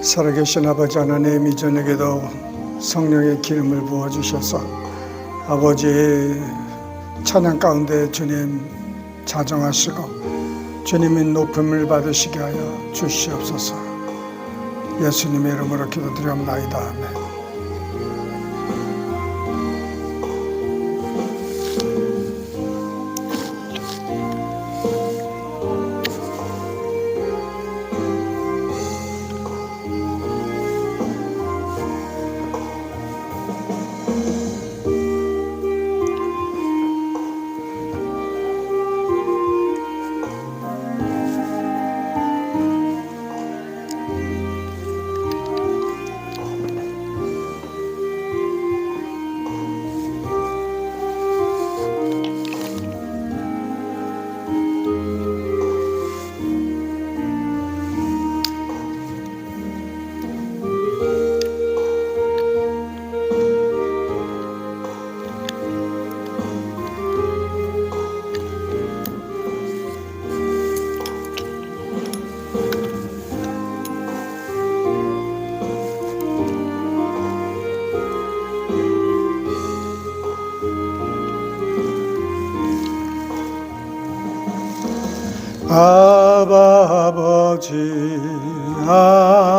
살아계신 아버지 하나님, 이 저녁에도 성령의 기름을 부어주셔서 아버지의 찬양 가운데 주님 자정하시고 주님의 높음을 받으시게 하여 주시옵소서. 예수님의 이름으로 기도드리옵나이다. 아멘.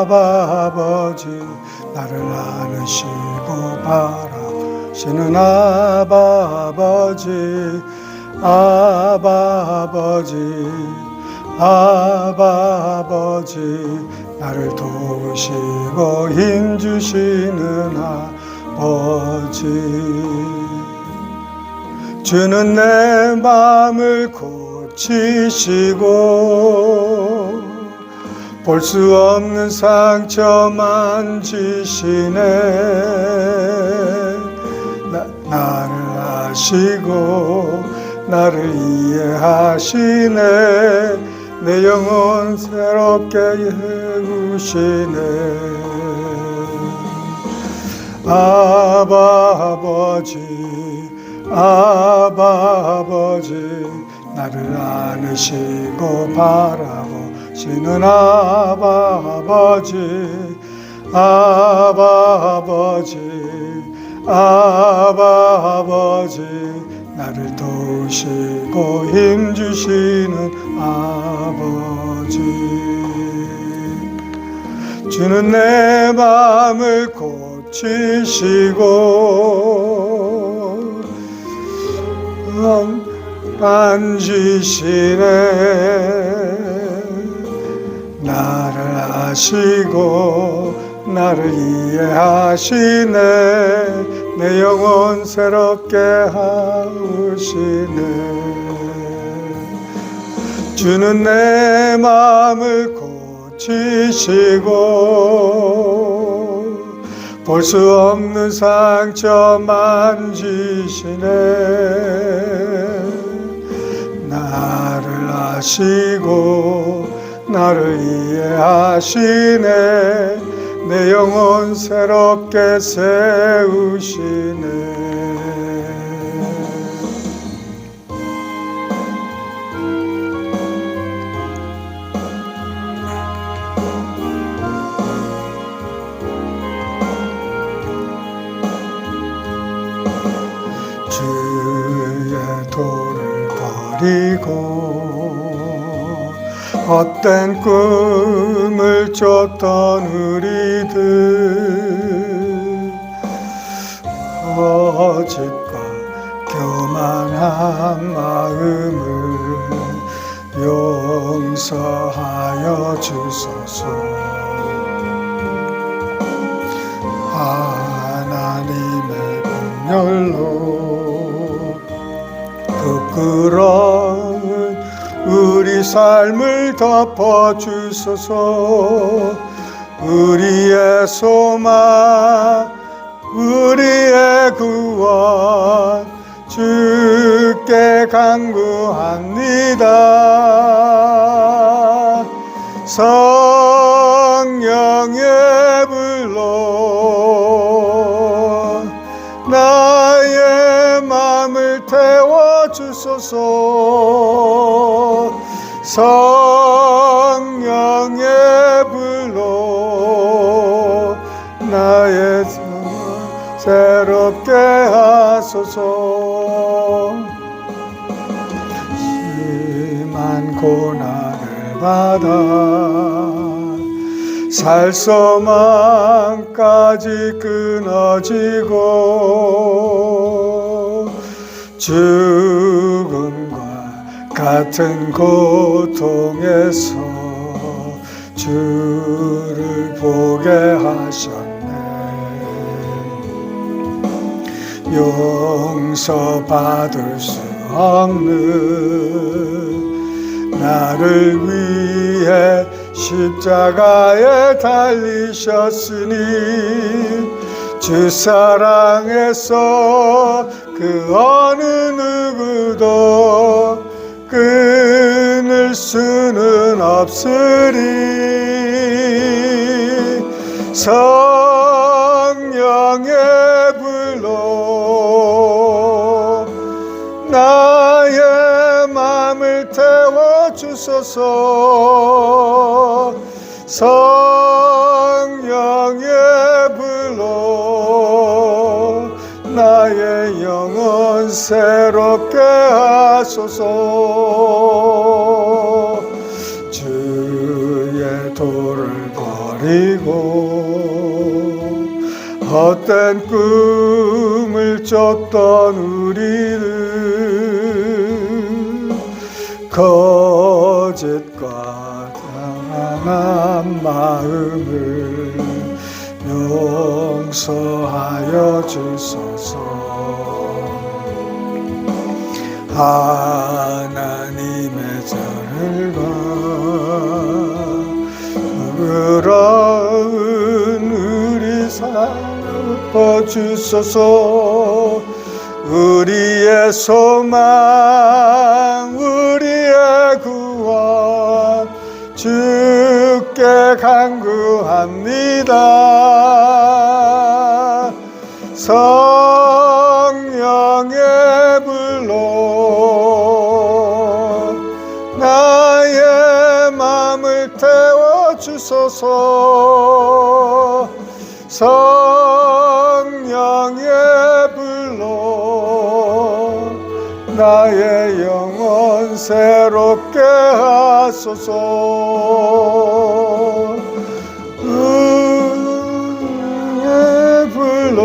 아버지 나를 안으시고 바라시는 아버지 나를 도우시고 힘주시는 아버지, 주는 내 마음을 고치시고 볼 수 없는 상처 만지시네. 나를 아시고 나를 이해하시네. 내 영혼 새롭게 예우시네. 아버지 나를 안으시고 바라보시는 아버지 나를 도우시고 힘주시는 아버지, 주는 내 마음을 고치시고 만지시네. 나를 아시고 나를 이해하시네. 내 영혼 새롭게 하시네. 주는 내 마음을 고치시고 볼 수 없는 상처 만지시네. 나를 아시고 나를 이해하시네. 내 영혼 새롭게 세우시네. 주의 도를 버리고 헛된 꿈을 쫓던 우리들, 거짓과 교만한 마음을 용서하여 주소서. 하나님의 긍휼로 부끄러운 우리 삶을 덮어주소서. 우리의 소망, 우리의 구원 주께 간구합니다. 성령의 불로 나의 마음을 태워주소서. 성령의 불로 새롭게 하소서. 심한 고난을 받아 살소망까지 끊어지고 죽음과 같은 고통에서 주를 보게 하셨네. 용서받을 수 없는 나를 위해 십자가에 달리셨으니 주 사랑에서 그 어느 누구도 끊을 수는 없으리. 성령의 불로 나의 마음을 태워주소서. 성령의 불로 나의 영혼 새롭게 하소서. 주의 도를 버리고 헛된 꿈을 쫓던 우리를 거짓과 당한 마음을 용서하여 주소서. 하나님의 저를 부끄러운 우리 살펴 주소서. 우리의 소망 우리의 구원 주께 간구합니다. 성령의 불로 나의 마음을 태워주소서. 성령의 불로 나의 영혼 새롭게 하소서. 주의 불로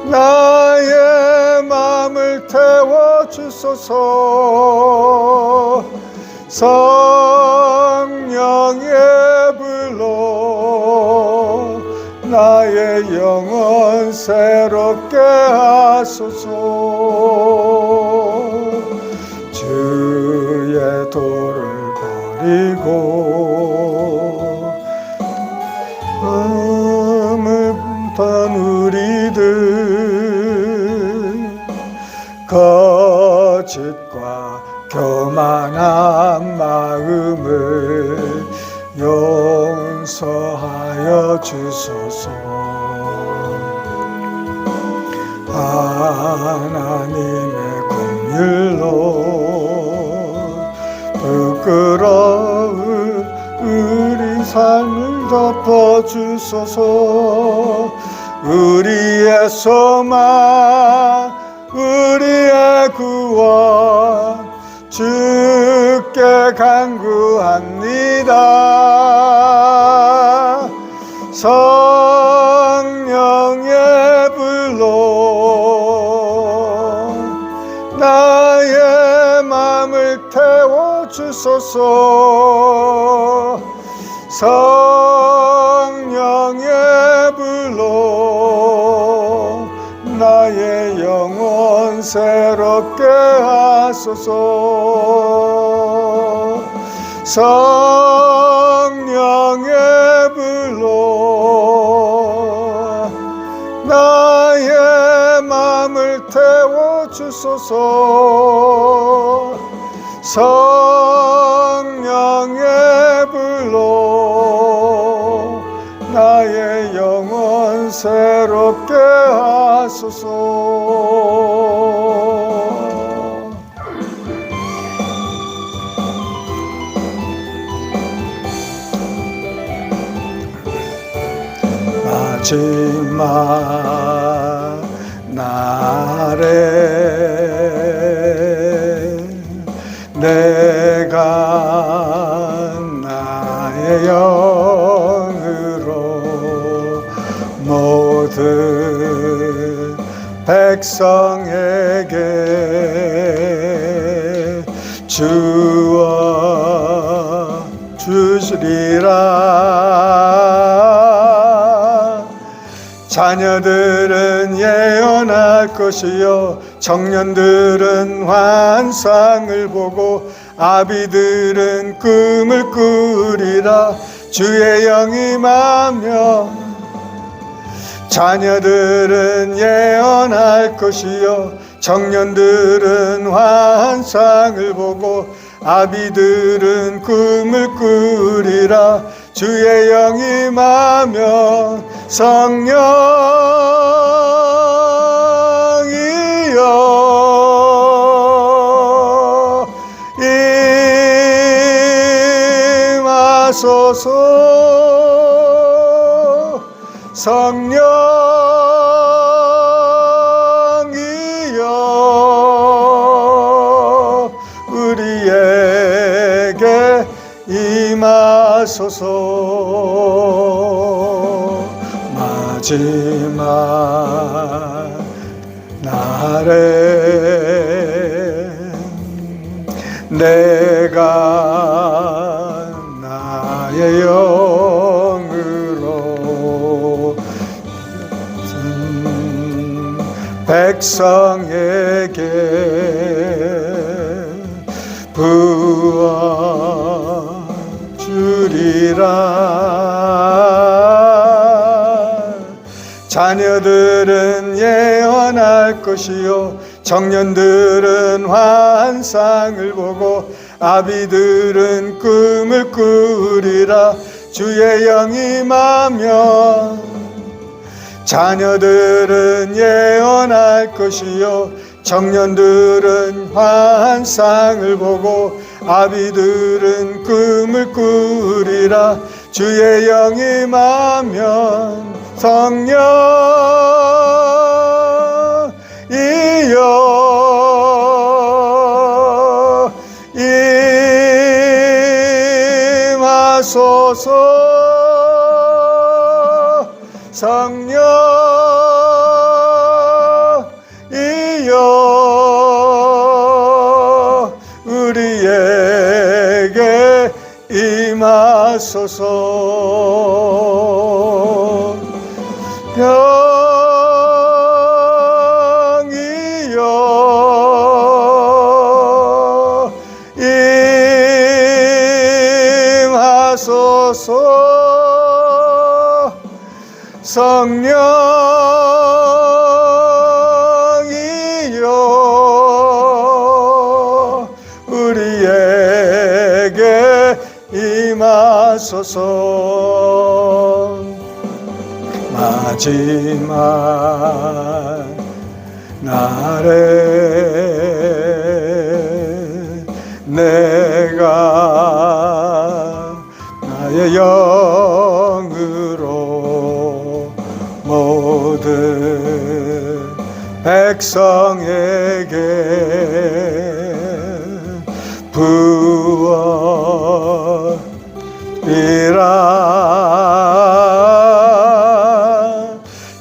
나의 마음을 태워주소서. 성령의 불로 나의 영혼 새롭게 하소서. 주의 도를 버리고 마음을 던 우리들 거짓과 교만한 마음을 용서하여 주소서. 하나님의 긍휼로 부끄러운 우리 삶을 덮어주소서. 우리의 소망 우리의 구원 주께 간구합니다. 성령의 불로 나의 마음을 태워주소서. 성령의 불로 나의 영혼 새롭게 하소서. 성령의 불로 나의 마음을 태워주소서. 성령의 불로 나의 영혼 새롭게 하소서. 마침내 나래 내가 나의 영으로 모든 백성에게 주어 주시리라. 자녀들은 예언할 것이요 청년들은 환상을 보고 아비들은 꿈을 꾸리라. 주의 영이 임하며 자녀들은 예언할 것이요 청년들은 환상을 보고 아비들은 꿈을 꾸리라. 주의 영이 임하며 성령이여 임하소서. 성령이여 우리에게 임하소서. 마지막 날에 내가 나의 영으로 백성에게 부어 주리라. 자녀들은 예언할 것이요 청년들은 환상을 보고 아비들은 꿈을 꾸리라. 주의 영이 임하며 자녀들은 예언할 것이요 청년들은 환상을 보고 아비들은 꿈을 꾸리라. 주의 영이 임하면 성령이여 임하소서. 성령이여 우리에게 임하소서. 영이여 임하소서. 성령이여 우리에게 임하소서. 마지막 날에 내가 나의 영으로 모든 백성에게 부어이라.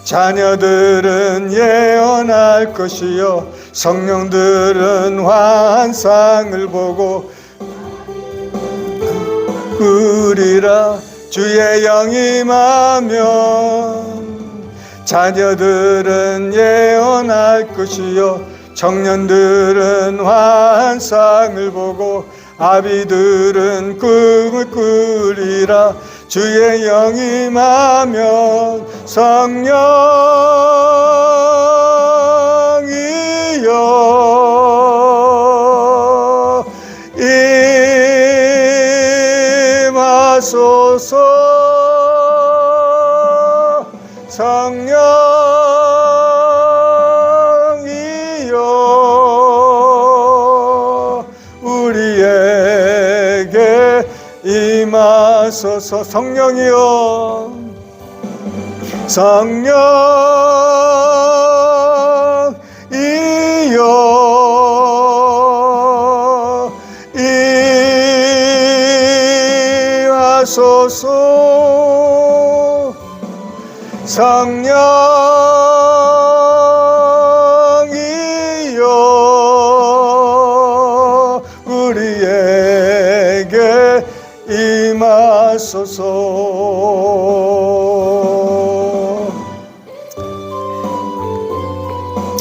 자녀들은 예언할 것이요 성령들은 환상을 보고 꾸리라. 주의 영이 임하면 자녀들은 예언할 것이요 청년들은 환상을 보고 아비들은 꿈을 꾸리라. 주의 영이 임하면 성령이여 임하소서. 성령이여 우리에게 임하소서. 성령이여 성령이여 임하소서. 성령이여 우리에게 임하소서.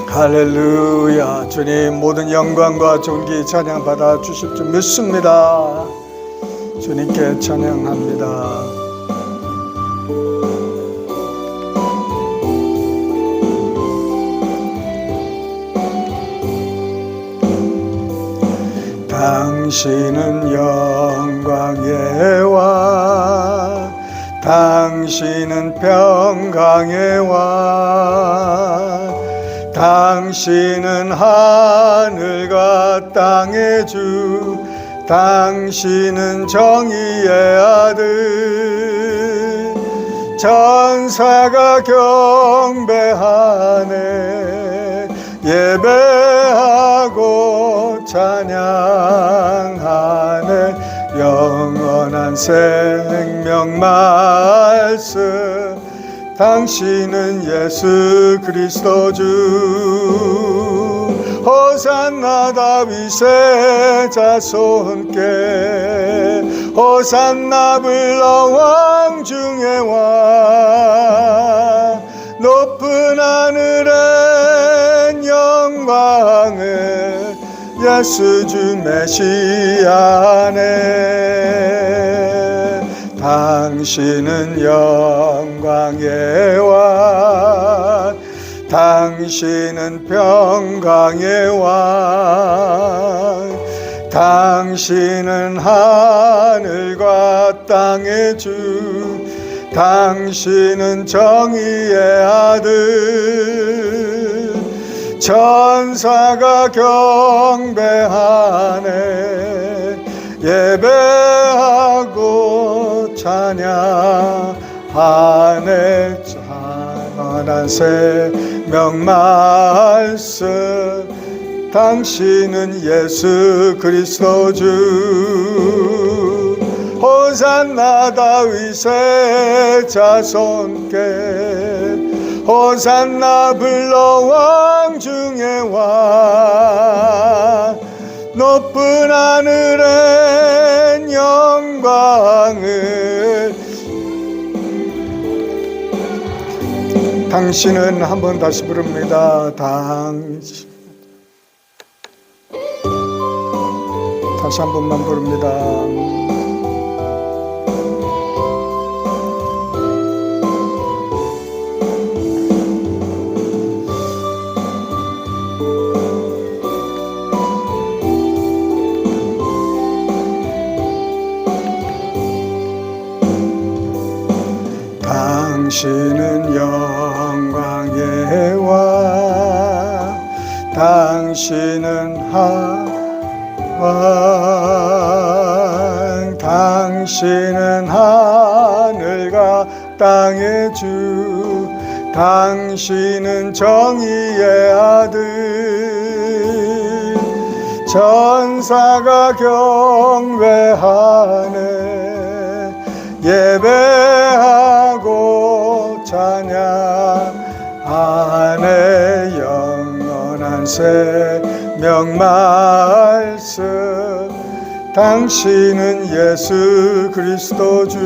할렐루야. 주님, 모든 영광과 존귀 찬양 받아 주실 줄 믿습니다. 주님께 찬양합니다. 당신은 영광의 왕, 당신은 평강의 왕, 당신은 하늘과 땅의 주, 당신은 정의의 아들. 천사가 경배하네, 예배하고 찬양하네. 영원한 생명 말씀, 당신은 예수 그리스도 주. 호산나 다윗의 자손께, 호산나 불러 왕 중의 왕. 높은 하늘엔 영광을 예수 주 메시아네. 당신은 영광의 왕, 당신은 평강의 왕, 당신은 하늘과 땅의 주, 당신은 정의의 아들. 천사가 경배하네, 예배하고 찬양하네. 찬란한 생명 말씀, 당신은 예수 그리스도 주. 호산나 다윗의 자손께, 호산나 불러 왕 중의 왕. 높은 하늘엔 영광을. 당신은 한번 다시 부릅니다. 당신. 다시 한 번만 부릅니다. 당신은 영광의 왕, 당신은 왕, 당신은 하늘과 땅의 주, 당신은 정의의 아들. 천사가 경배하네, 예배하고 찬양하네. 영원한 생명 말씀, 당신은 예수 그리스도 주.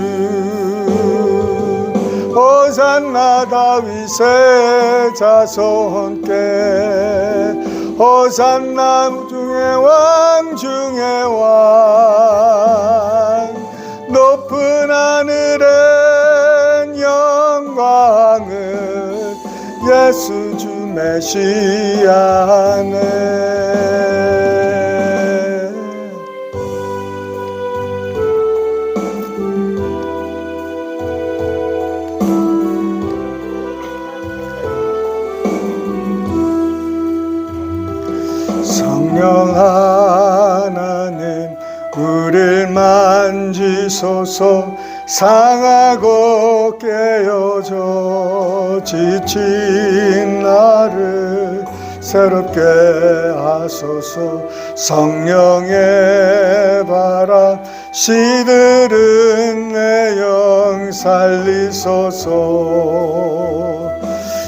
호산나 다윗의 자손께, 호산나 중의 왕 중의 왕. 높은 하늘엔 영광을 예수 주 메시아네. 성령 하나님 우릴 만지소서, 상하고 깨어져 지친 나를 새롭게 하소서. 성령의 바람 시들은 내 영 살리소서.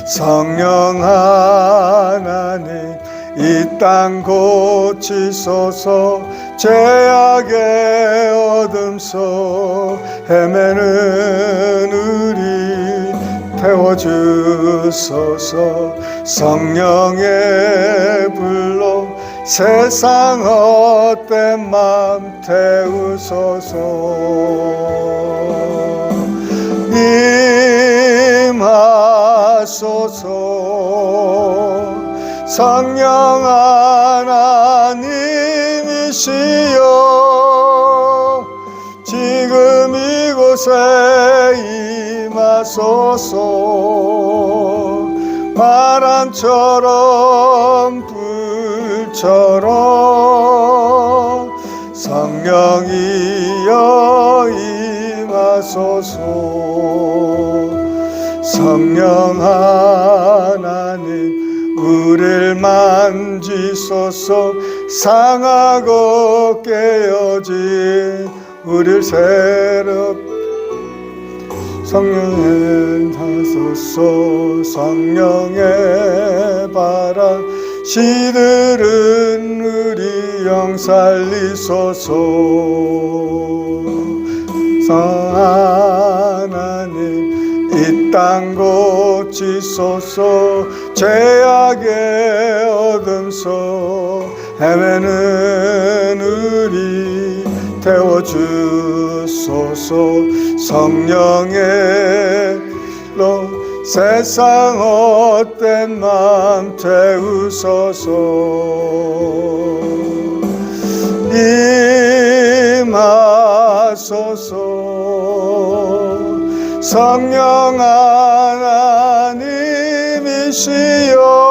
성령 하나님 이 땅 고치소서. 죄악의 어둠 속 헤매는 우리 태워주소서. 성령의 불로 세상 헛된 맘 태우소서. 임하소서. 성령 하나님이시여 지금 이곳에 임하소서. 바람처럼 불처럼 성령이여 임하소서. 성령 하나님 우리를 만지소서. 상하고 깨어진 우리를 성령의 하소서. 성령의 바람 시들은 우리 영 살리소서. 하나님 이 땅 고치소서. 죄악의 어둠 속 헤매는 우리 태워주소서. 성령의 로 세상 헛된 맘 태우소서. 임하소서. 성령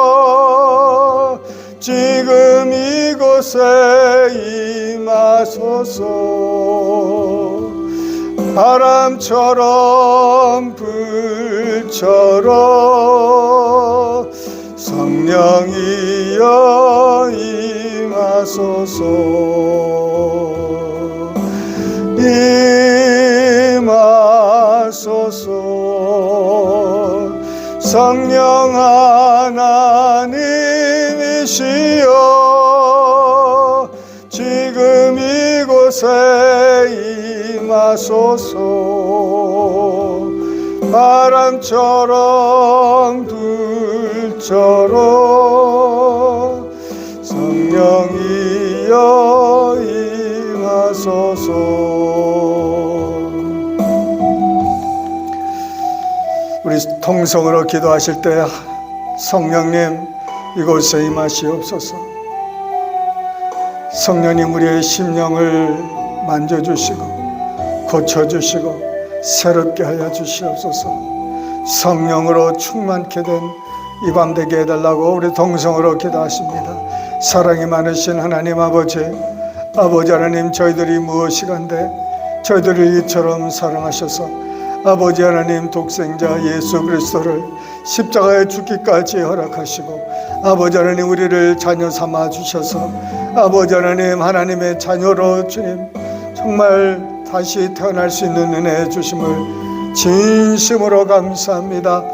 하나님이시여 지금 이곳에 임하소서. 바람처럼 불처럼 성령이여 임하소서. 임하소서. 성령 하나님이시여 지금 이곳에 임하소서. 바람처럼 불처럼 성령이여 임하소서. 우리 통성으로 기도하실 때 성령님 이곳에 임하시옵소서. 성령님 우리의 심령을 만져주시고 고쳐주시고 새롭게 하여 주시옵소서. 성령으로 충만케 된 이 밤 되게 해달라고 우리 동성으로 기도하십니다. 사랑이 많으신 하나님 아버지 하나님 저희들이 무엇이간데 저희들을 이처럼 사랑하셔서 아버지 하나님 독생자 예수 그리스도를 십자가에 죽기까지 허락하시고 아버지 하나님 우리를 자녀 삼아 주셔서 아버지 하나님 하나님의 자녀로 주님 정말 다시 태어날 수 있는 은혜 주심을 진심으로 감사합니다.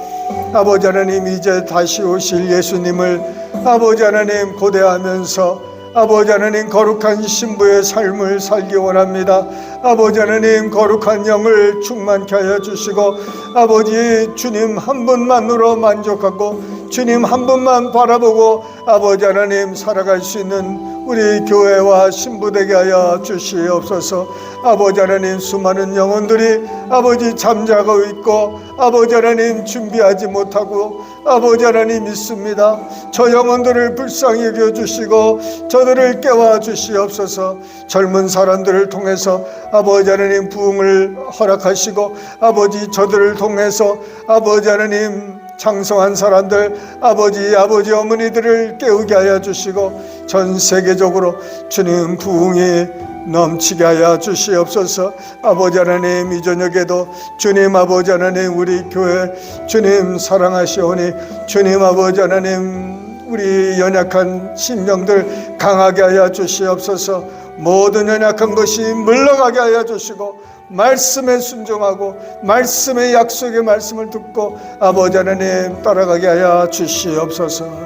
아버지 하나님 이제 다시 오실 예수님을 아버지 하나님 고대하면서 아버지 하나님 거룩한 신부의 삶을 살기 원합니다. 아버지 하나님 거룩한 영을 충만케 하여 주시고 아버지 주님 한 분만으로 만족하고 주님 한 분만 바라보고 아버지 하나님 살아갈 수 있는 우리 교회와 신부 되게 하여 주시옵소서. 아버지 하나님 수많은 영혼들이 아버지 잠자고 있고 아버지 하나님 준비하지 못하고 아버지 하나님 있습니다. 저 영혼들을 불쌍히 여겨주시고 저들을 깨워 주시옵소서. 젊은 사람들을 통해서 아버지 하나님 부흥을 허락하시고 아버지 저들을 통해서 아버지 하나님 장성한 사람들 아버지 어머니들을 깨우게 하여 주시고 전 세계적으로 주님 부흥이 넘치게 하여 주시옵소서. 아버지 하나님, 이 저녁에도 주님 아버지 하나님, 우리 교회 주님 사랑하시오니 주님 아버지 하나님, 우리 연약한 심령들 강하게 하여 주시옵소서. 모든 연약한 것이 물러가게 하여 주시고 말씀에 순종하고 말씀의 약속의 말씀을 듣고 아버지 하나님 따라가게 하여 주시옵소서.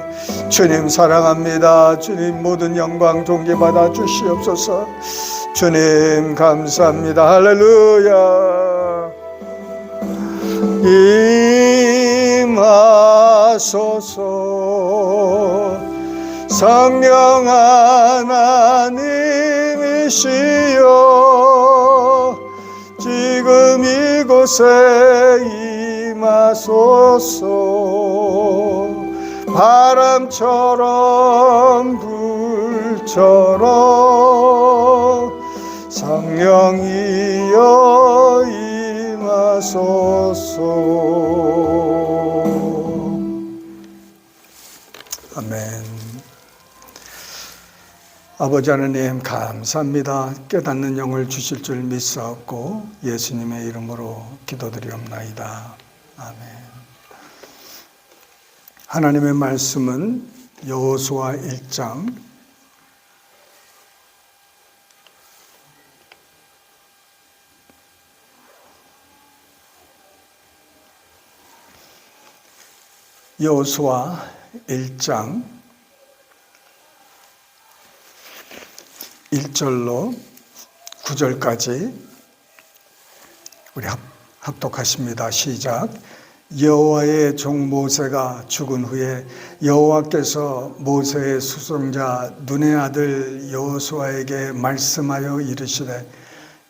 주님 사랑합니다. 주님 모든 영광 존귀받아 주시옵소서. 주님 감사합니다. 할렐루야. 임하소서. 성령 하나님이시여 지금 이곳에 임하소서. 바람처럼 불처럼 성령이여 임하소서. 아멘. 아버지 하나님 감사합니다. 깨닫는 영을 주실 줄 믿사옵고 예수님의 이름으로 기도드리옵나이다. 아멘. 하나님의 말씀은 여호수아 1장 1절로 9절까지 우리 합독하십니다. 시작. 여호와의 종 모세가 죽은 후에 여호와께서 모세의 수송자 눈의 아들 여호수아에게 말씀하여 이르시되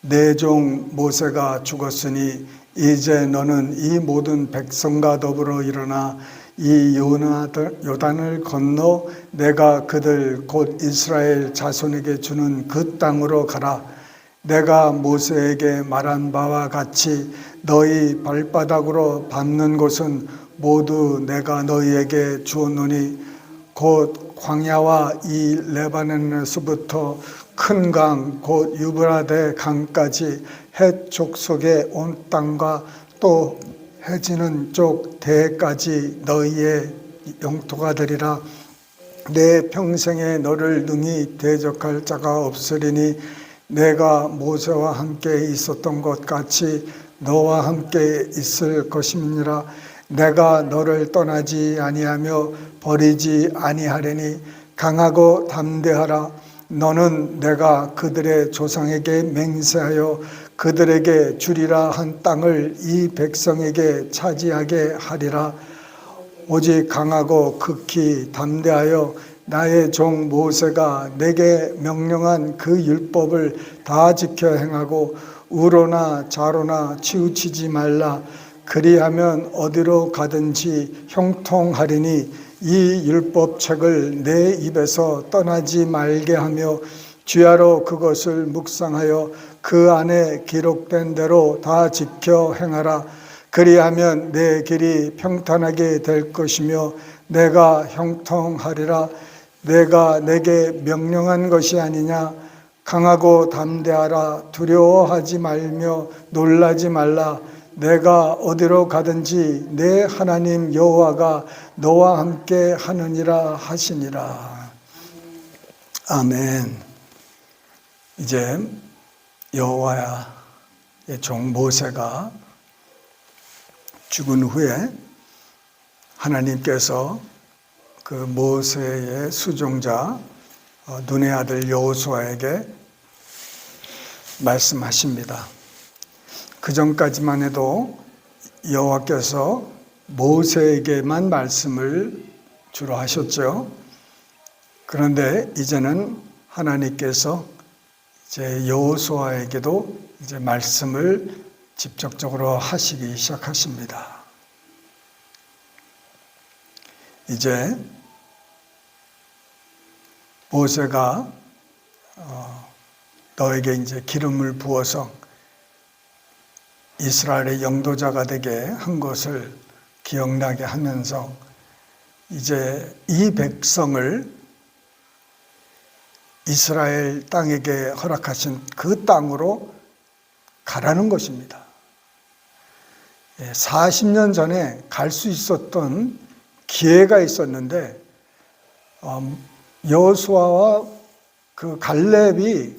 내 종 모세가 죽었으니 이제 너는 이 모든 백성과 더불어 일어나 이 요단을 건너 내가 그들 곧 이스라엘 자손에게 주는 그 땅으로 가라. 내가 모세에게 말한 바와 같이 너희 발바닥으로 밟는 곳은 모두 내가 너희에게 주었노니 곧 광야와 이 레바논에서부터 큰 강 곧 유브라데 강까지 헷 족속의 온 땅과 또 해지는 쪽 대까지 너희의 영토가 되리라. 내 평생에 너를 능히 대적할 자가 없으리니 내가 모세와 함께 있었던 것 같이 너와 함께 있을 것임이니라. 내가 너를 떠나지 아니하며 버리지 아니하리니 강하고 담대하라. 너는 내가 그들의 조상에게 맹세하여 그들에게 주리라 한 땅을 이 백성에게 차지하게 하리라. 오직 강하고 극히 담대하여 나의 종 모세가 내게 명령한 그 율법을 다 지켜 행하고 우로나 좌로나 치우치지 말라. 그리하면 어디로 가든지 형통하리니 이 율법책을 내 입에서 떠나지 말게 하며 주야로 그것을 묵상하여 그 안에 기록된 대로 다 지켜 행하라. 그리하면 내 길이 평탄하게 될 것이며 내가 형통하리라. 내가 내게 명령한 것이 아니냐. 강하고 담대하라. 두려워하지 말며 놀라지 말라. 내가 어디로 가든지 내 하나님 여호와가 너와 함께 하느니라 하시니라. 아멘. 이제 여호와의 종 모세가 죽은 후에 하나님께서 그 모세의 수종자 눈의 아들 여호수아에게 말씀하십니다. 그 전까지만 해도 여호와께서 모세에게만 말씀을 주로 하셨죠. 그런데 이제는 하나님께서 이제 여호수아에게도 이제 말씀을 직접적으로 하시기 시작하십니다. 이제 모세가 너에게 이제 기름을 부어서 이스라엘의 영도자가 되게 한 것을 기억나게 하면서 이제 이 백성을 이스라엘 땅에게 허락하신 그 땅으로 가라는 것입니다. 40년 전에 갈 수 있었던 기회가 있었는데 여호수아와 그 갈렙이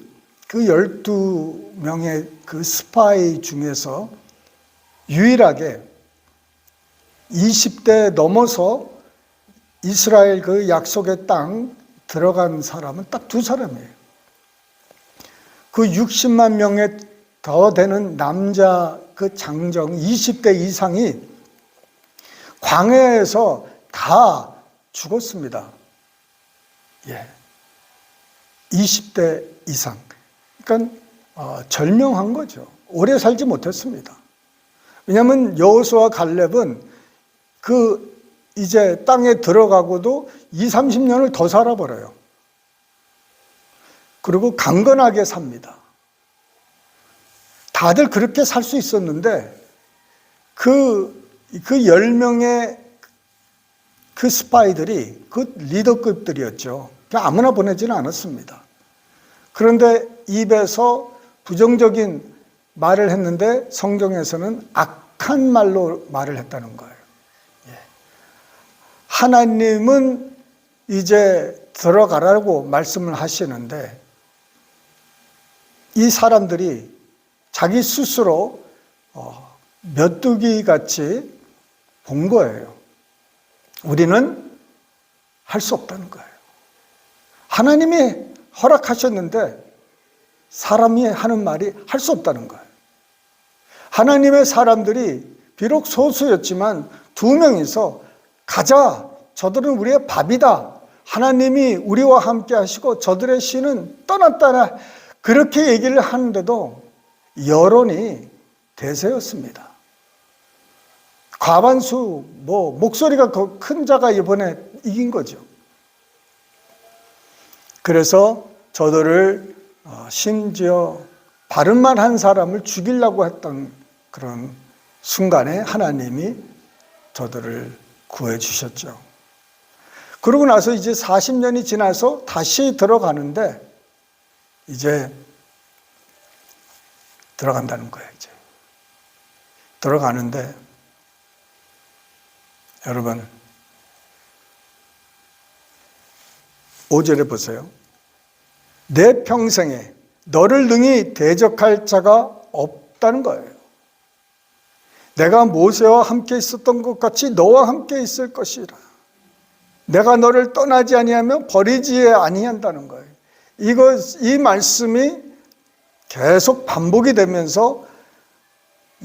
그 12명의 그 스파이 중에서 유일하게 20대 넘어서 이스라엘 그 약속의 땅 들어간 사람은 딱 2사람이에요. 그 60만 명에 더 되는 남자 그 장정 20대 이상이 광야에서 다 죽었습니다. 20대 이상. 그러니까 절명한 거죠. 오래 살지 못했습니다. 왜냐하면 여호수아 갈렙은 그 이제 땅에 들어가고도 20-30년을 더 살아버려요. 그리고 강건하게 삽니다. 다들 그렇게 살 수 있었는데 그 10명의 그 스파이들이 그 리더급들이었죠. 그냥 아무나 보내지는 않았습니다. 그런데 입에서 부정적인 말을 했는데 성경에서는 악한 말로 말을 했다는 거예요. 하나님은 이제 들어가라고 말씀을 하시는데 이 사람들이 자기 스스로 메뚜기 같이 본 거예요. 우리는 할 수 없다는 거예요. 하나님이 허락하셨는데 사람이 하는 말이 할 수 없다는 거예요. 하나님의 사람들이 비록 소수였지만 2명이서 가자, 저들은 우리의 밥이다, 하나님이 우리와 함께 하시고 저들의 신은 떠났다, 그렇게 얘기를 하는데도 여론이 대세였습니다. 과반수, 목소리가 큰 자가 이번에 이긴 거죠. 그래서 저들을 심지어 바른 말 한 사람을 죽이려고 했던 그런 순간에 하나님이 저들을 구해 주셨죠. 그러고 나서 이제 40년이 지나서 다시 들어가는데 이제 들어간다는 거예요. 이제 들어가는데 여러분 5절에 보세요. 내 평생에 너를 능히 대적할 자가 없다는 거예요. 내가 모세와 함께 있었던 것 같이 너와 함께 있을 것이라. 내가 너를 떠나지 아니하며 버리지 아니한다는 거예요. 이 말씀이 계속 반복이 되면서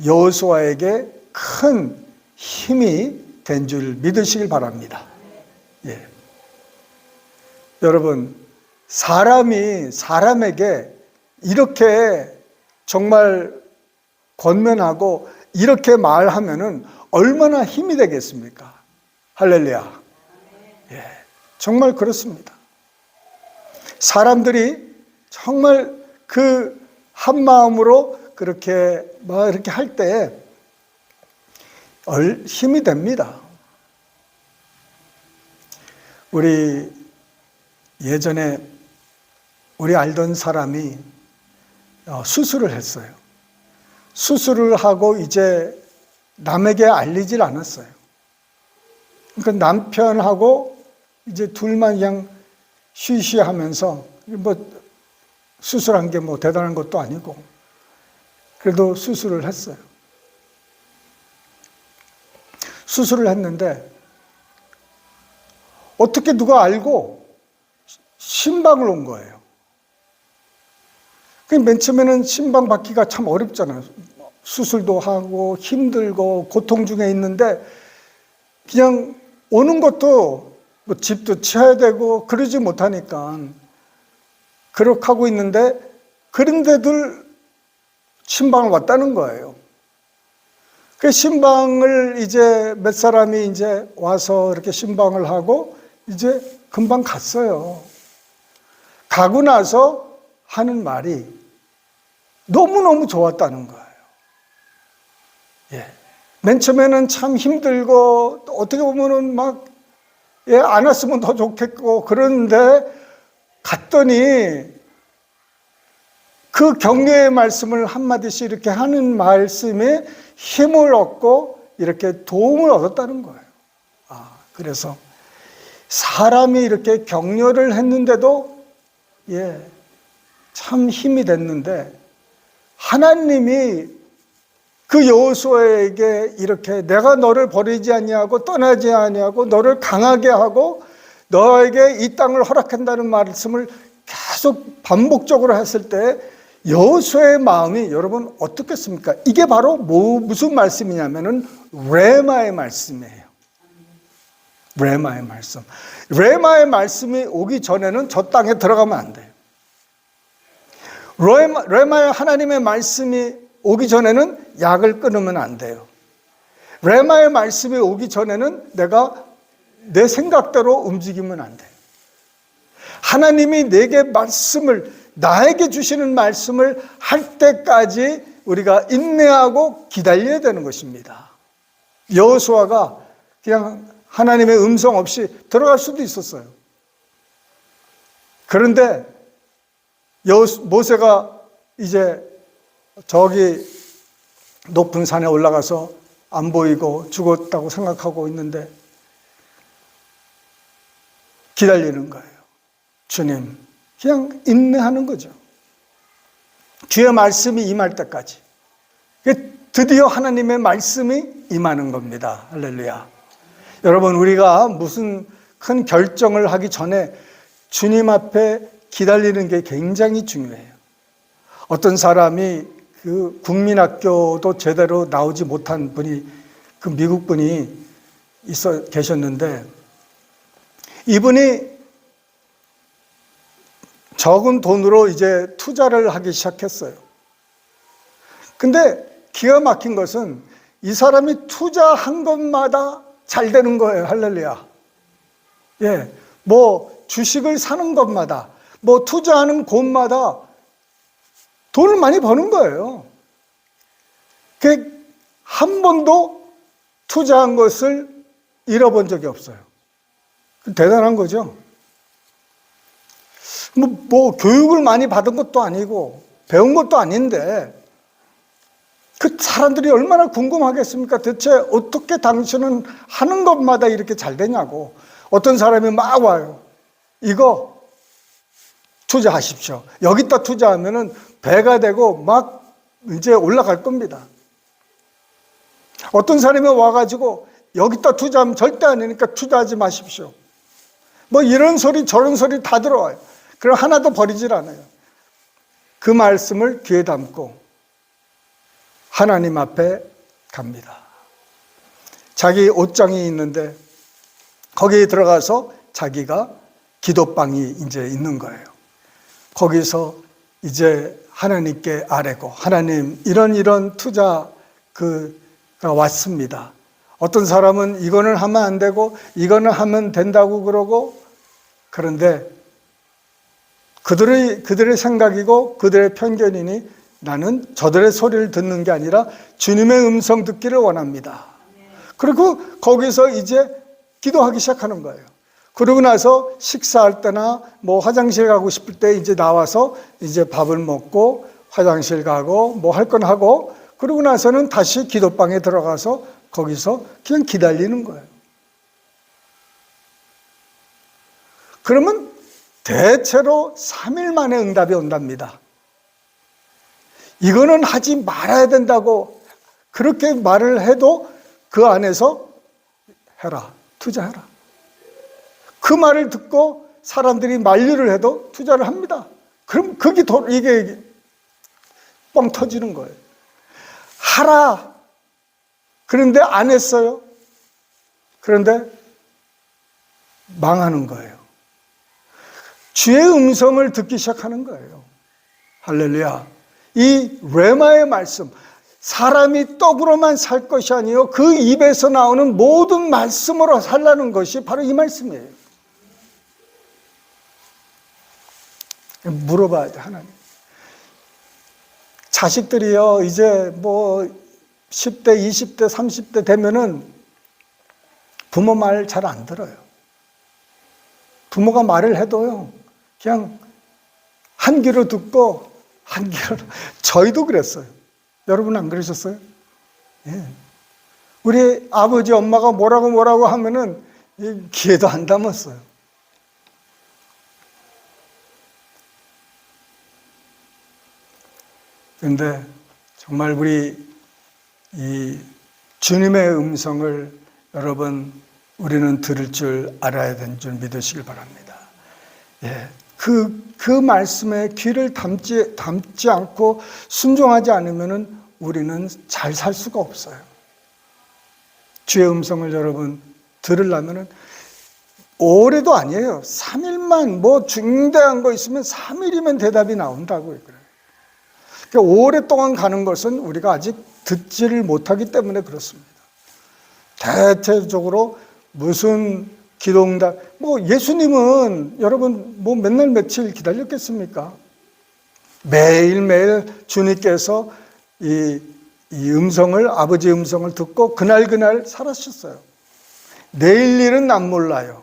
여호수아에게 큰 힘이 된 줄 믿으시길 바랍니다. 여러분, 사람이 사람에게 이렇게 정말 권면하고 이렇게 말하면은 얼마나 힘이 되겠습니까? 할렐루야. 정말 그렇습니다. 사람들이 정말 그 한 마음으로 그렇게 할 때 힘이 됩니다. 우리 예전에 우리 알던 사람이 수술을 했어요. 수술을 하고 이제 남에게 알리질 않았어요. 그러니까 남편하고 이제 둘만 그냥 쉬쉬하면서 수술한 게 대단한 것도 아니고 그래도 수술을 했어요. 수술을 했는데 어떻게 누가 알고 신방을 온 거예요. 맨 처음에는 신방 받기가 참 어렵잖아요. 수술도 하고 힘들고 고통 중에 있는데 그냥 오는 것도 집도 치워야 되고 그러지 못하니까 그렇게 하고 있는데 그런데들 신방을 왔다는 거예요. 그 신방을 이제 몇 사람이 이제 와서 이렇게 신방을 하고 이제 금방 갔어요. 가고 나서 하는 말이 너무너무 좋았다는 거예요. 맨 처음에는 참 힘들고 어떻게 보면은 안 왔으면 더 좋겠고 그런데 갔더니 그 격려의 말씀을 한마디씩 이렇게 하는 말씀에 힘을 얻고 이렇게 도움을 얻었다는 거예요. 그래서 사람이 이렇게 격려를 했는데도 참 힘이 됐는데, 하나님이 그 여호수아에게 이렇게 내가 너를 버리지 아니하고 떠나지 아니하고 너를 강하게 하고 너에게 이 땅을 허락한다는 말씀을 계속 반복적으로 했을 때 여호수아의 마음이 여러분 어떻겠습니까? 이게 바로 무슨 말씀이냐면은 레마의 말씀이에요. 레마의 말씀. 레마의 말씀이 오기 전에는 저 땅에 들어가면 안 돼요. 레마의 하나님의 말씀이 오기 전에는 약을 끊으면 안 돼요. 레마의 말씀이 오기 전에는 내가 내 생각대로 움직이면 안 돼요. 하나님이 내게 나에게 주시는 말씀을 할 때까지 우리가 인내하고 기다려야 되는 것입니다. 여호수아가 그냥 하나님의 음성 없이 들어갈 수도 있었어요. 그런데 모세가 이제 저기 높은 산에 올라가서 안 보이고 죽었다고 생각하고 있는데 기다리는 거예요. 주님, 그냥 인내하는 거죠. 주의 말씀이 임할 때까지. 드디어 하나님의 말씀이 임하는 겁니다. 할렐루야. 여러분, 우리가 무슨 큰 결정을 하기 전에 주님 앞에 기다리는 게 굉장히 중요해요. 어떤 사람이 그 국민학교도 제대로 나오지 못한 분이, 그 미국 분이 계셨는데, 이분이 적은 돈으로 이제 투자를 하기 시작했어요. 근데 기가 막힌 것은 이 사람이 투자한 것마다 잘 되는 거예요. 할렐루야. 뭐 주식을 사는 것마다, 뭐 투자하는 곳마다 돈을 많이 버는 거예요. 한 번도 투자한 것을 잃어본 적이 없어요. 대단한 거죠. 뭐 교육을 많이 받은 것도 아니고 배운 것도 아닌데 그 사람들이 얼마나 궁금하겠습니까? 대체 어떻게 당신은 하는 것마다 이렇게 잘 되냐고. 어떤 사람이 막 와요. 이거 투자하십시오. 여기다 투자하면은 배가 되고 막 이제 올라갈 겁니다. 어떤 사람이 와가지고 여기다 투자하면 절대 안 되니까 투자하지 마십시오. 뭐 이런 소리 저런 소리 다 들어와요. 그럼 하나도 버리질 않아요. 그 말씀을 귀에 담고 하나님 앞에 갑니다. 자기 옷장이 있는데 거기에 들어가서 자기가 기도방이 이제 있는 거예요. 거기서 이제 하나님께 아뢰고, 하나님 이런 투자가 왔습니다. 어떤 사람은 이거는 하면 안 되고 이거는 하면 된다고 그러고, 그런데 그들의 생각이고 그들의 편견이니 나는 저들의 소리를 듣는 게 아니라 주님의 음성 듣기를 원합니다. 그리고 거기서 이제 기도하기 시작하는 거예요. 그러고 나서 식사할 때나 뭐 화장실 가고 싶을 때 이제 나와서 이제 밥을 먹고 화장실 가고 뭐 할 건 하고, 그러고 나서는 다시 기도방에 들어가서 거기서 그냥 기다리는 거예요. 그러면 대체로 3일 만에 응답이 온답니다. 이거는 하지 말아야 된다고 그렇게 말을 해도 그 안에서 해라, 투자해라. 그 말을 듣고 사람들이 만류를 해도 투자를 합니다. 그럼 이게 뻥 터지는 거예요. 하라. 그런데 안 했어요. 그런데 망하는 거예요. 주의 음성을 듣기 시작하는 거예요. 할렐루야. 이 레마의 말씀, 사람이 떡으로만 살 것이 아니요 그 입에서 나오는 모든 말씀으로 살라는 것이 바로 이 말씀이에요. 물어봐야 돼, 하나님. 자식들이요, 이제 뭐 10대, 20대, 30대 되면은 부모 말 잘 안 들어요. 부모가 말을 해도요, 그냥 한 귀로 듣고 한 귀로. 저희도 그랬어요. 여러분 안 그러셨어요? 예. 우리 아버지 엄마가 뭐라고 하면은 귀에도 안 담았어요. 그런데 정말 우리 이 주님의 음성을 여러분 우리는 들을 줄 알아야 되는 줄 믿으시길 바랍니다. 예. 그 말씀에 귀를 담지 않고 순종하지 않으면은 우리는 잘 살 수가 없어요. 주의 음성을 여러분 들으려면은 오래도 아니에요. 3일만 뭐 중대한 거 있으면 3일이면 대답이 나온다고요. 그러니까 오랫동안 가는 것은 우리가 아직 듣지를 못하기 때문에 그렇습니다. 대체적으로 무슨 기도응답, 뭐 예수님은 여러분 뭐 맨날 며칠 기다렸겠습니까? 매일매일 주님께서 이 음성을, 아버지의 음성을 듣고 그날 살았었어요. 내일 일은 난 몰라요.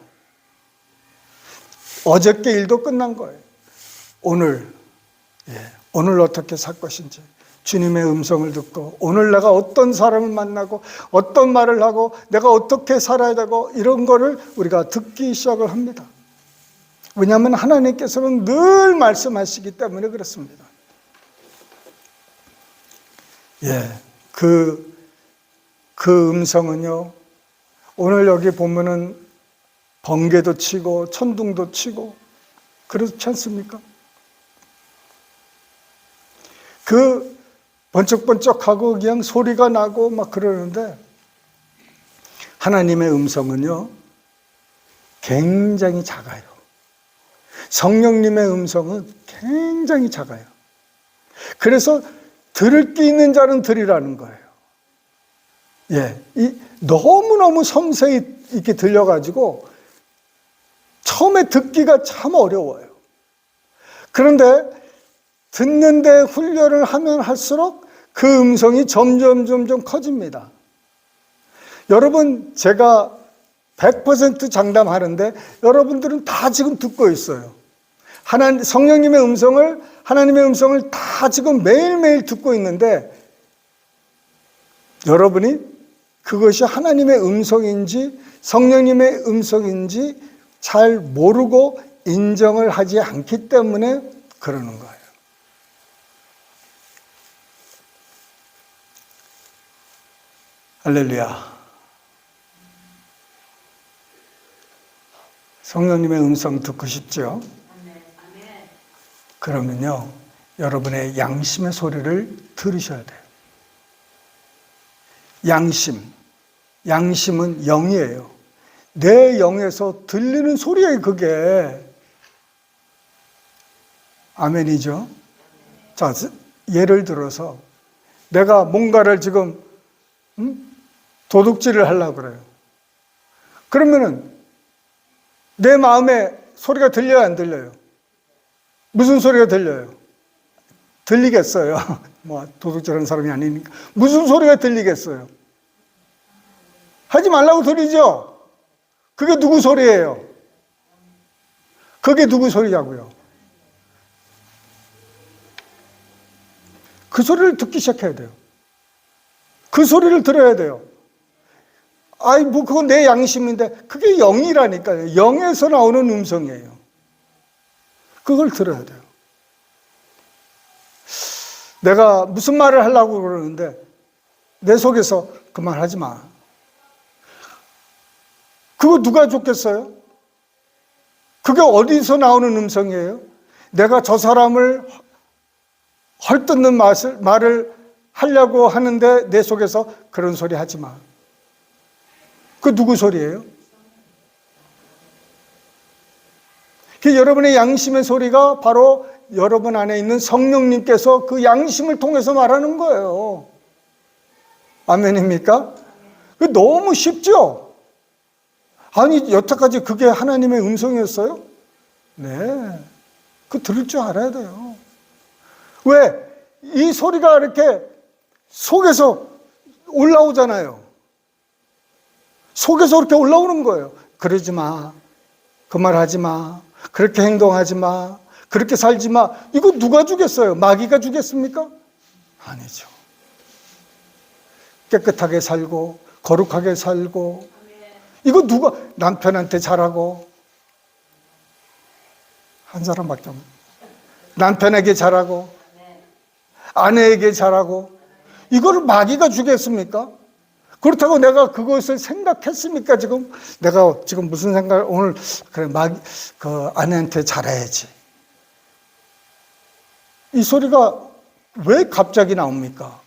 어저께 일도 끝난 거예요. 오늘 어떻게 살 것인지 주님의 음성을 듣고 오늘 내가 어떤 사람을 만나고 어떤 말을 하고 내가 어떻게 살아야 되고 이런 거를 우리가 듣기 시작을 합니다. 왜냐하면 하나님께서는 늘 말씀하시기 때문에 그렇습니다. 그 음성은요, 오늘 여기 보면은 번개도 치고 천둥도 치고 그렇지 않습니까? 그 번쩍번쩍하고 그냥 소리가 나고 막 그러는데 하나님의 음성은요 굉장히 작아요. 성령님의 음성은 굉장히 작아요. 그래서 들을 게 있는 자는 들으라는 거예요. 너무너무 섬세히 이렇게 들려가지고 처음에 듣기가 참 어려워요. 그런데 듣는데 훈련을 하면 할수록 그 음성이 점점 커집니다. 여러분, 제가 100% 장담하는데 여러분들은 다 지금 듣고 있어요. 성령님의 음성을, 하나님의 음성을 다 지금 매일매일 듣고 있는데 여러분이 그것이 하나님의 음성인지 성령님의 음성인지 잘 모르고 인정을 하지 않기 때문에 그러는 거예요. 할렐루야. 성령님의 음성 듣고 싶죠? 그러면요, 여러분의 양심의 소리를 들으셔야 돼요. 양심은 영이에요. 내 영에서 들리는 소리예요, 그게. 아멘이죠? 자, 예를 들어서 내가 뭔가를 지금 도둑질을 하려고 그래요. 그러면은 내 마음에 소리가 들려요, 안 들려요? 무슨 소리가 들려요? 들리겠어요? 뭐 도둑질하는 사람이 아니니까. 무슨 소리가 들리겠어요? 하지 말라고 들리죠? 그게 누구 소리예요? 그게 누구 소리냐고요? 그 소리를 듣기 시작해야 돼요. 그 소리를 들어야 돼요. 그건 내 양심인데 그게 영이라니까요. 영에서 나오는 음성이에요. 그걸 들어야 돼요. 내가 무슨 말을 하려고 그러는데 내 속에서 그 말 하지 마. 그거 누가 좋겠어요? 그게 어디서 나오는 음성이에요? 내가 저 사람을 헐뜯는 말을 하려고 하는데 내 속에서 그런 소리 하지 마. 그 누구 소리예요? 여러분의 양심의 소리가 바로 여러분 안에 있는 성령님께서 그 양심을 통해서 말하는 거예요. 아멘입니까? 너무 쉽죠? 아니, 여태까지 그게 하나님의 음성이었어요? 네. 그거 들을 줄 알아야 돼요. 왜? 이 소리가 이렇게 속에서 올라오잖아요. 속에서 그렇게 올라오는 거예요. 그러지 마. 그 말 하지 마. 그렇게 행동하지 마. 그렇게 살지 마. 이거 누가 주겠어요? 마귀가 주겠습니까? 아니죠. 깨끗하게 살고 거룩하게 살고, 이거 누가, 남편한테 잘하고, 한 사람밖에 없네. 남편에게 잘하고 아내에게 잘하고, 이거를 마귀가 주겠습니까? 그렇다고 내가 그것을 생각했습니까? 지금 내가 지금 무슨 생각, 오늘 그래 마귀 그 아내한테 잘해야지, 이 소리가 왜 갑자기 나옵니까?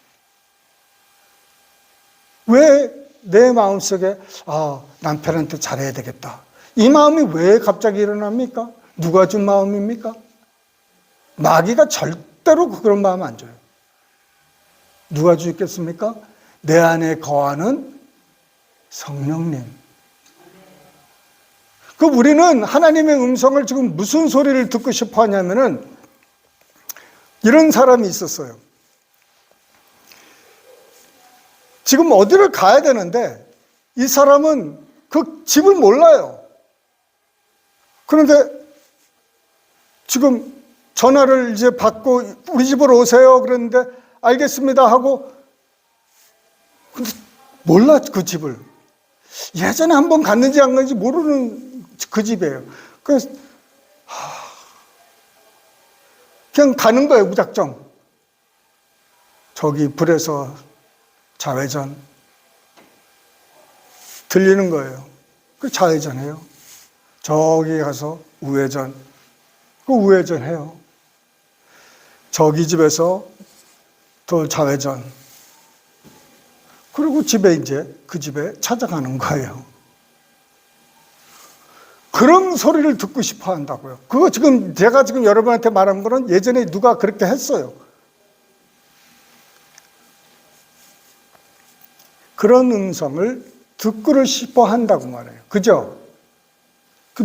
왜 내 마음속에 남편한테 잘해야 되겠다, 이 마음이 왜 갑자기 일어납니까? 누가 준 마음입니까? 마귀가 절대로 그런 마음 안 줘요. 누가 주겠습니까? 내 안에 거하는 성령님. 우리는 하나님의 음성을 지금 무슨 소리를 듣고 싶어 하냐면은, 이런 사람이 있었어요. 지금 어디를 가야 되는데 이 사람은 그 집을 몰라요. 그런데 지금 전화를 이제 받고 우리 집으로 오세요 그랬는데 알겠습니다 하고, 근데 몰라 그 집을. 예전에 한번 갔는지 안 갔는지 모르는 그 집이에요. 그래서 그냥 가는 거예요, 무작정. 저기 불에서 좌회전 들리는 거예요. 그 좌회전해요. 저기 가서 우회전, 그 우회전해요. 저기 집에서 또 좌회전. 그리고 집에 이제 그 집에 찾아가는 거예요. 그런 소리를 듣고 싶어 한다고요. 그거 지금 제가 지금 여러분한테 말한 거는 예전에 누가 그렇게 했어요. 그런 음성을 듣고 싶어 한다고 말해요. 그죠?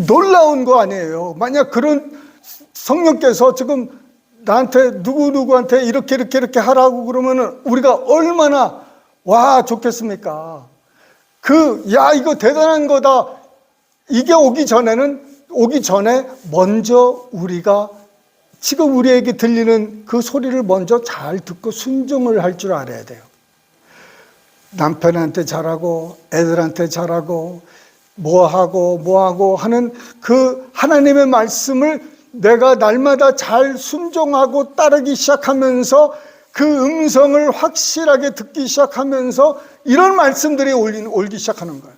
놀라운 거 아니에요. 만약 그런 성령께서 지금 나한테 누구누구한테 이렇게 하라고 그러면은 우리가 얼마나 좋겠습니까? 이거 대단한 거다. 이게 오기 전에 먼저 우리가 지금 우리에게 들리는 그 소리를 먼저 잘 듣고 순종을 할 줄 알아야 돼요. 남편한테 잘하고 애들한테 잘하고 뭐하고 하는 그 하나님의 말씀을 내가 날마다 잘 순종하고 따르기 시작하면서, 그 음성을 확실하게 듣기 시작하면서 이런 말씀들이 올기 시작하는 거예요.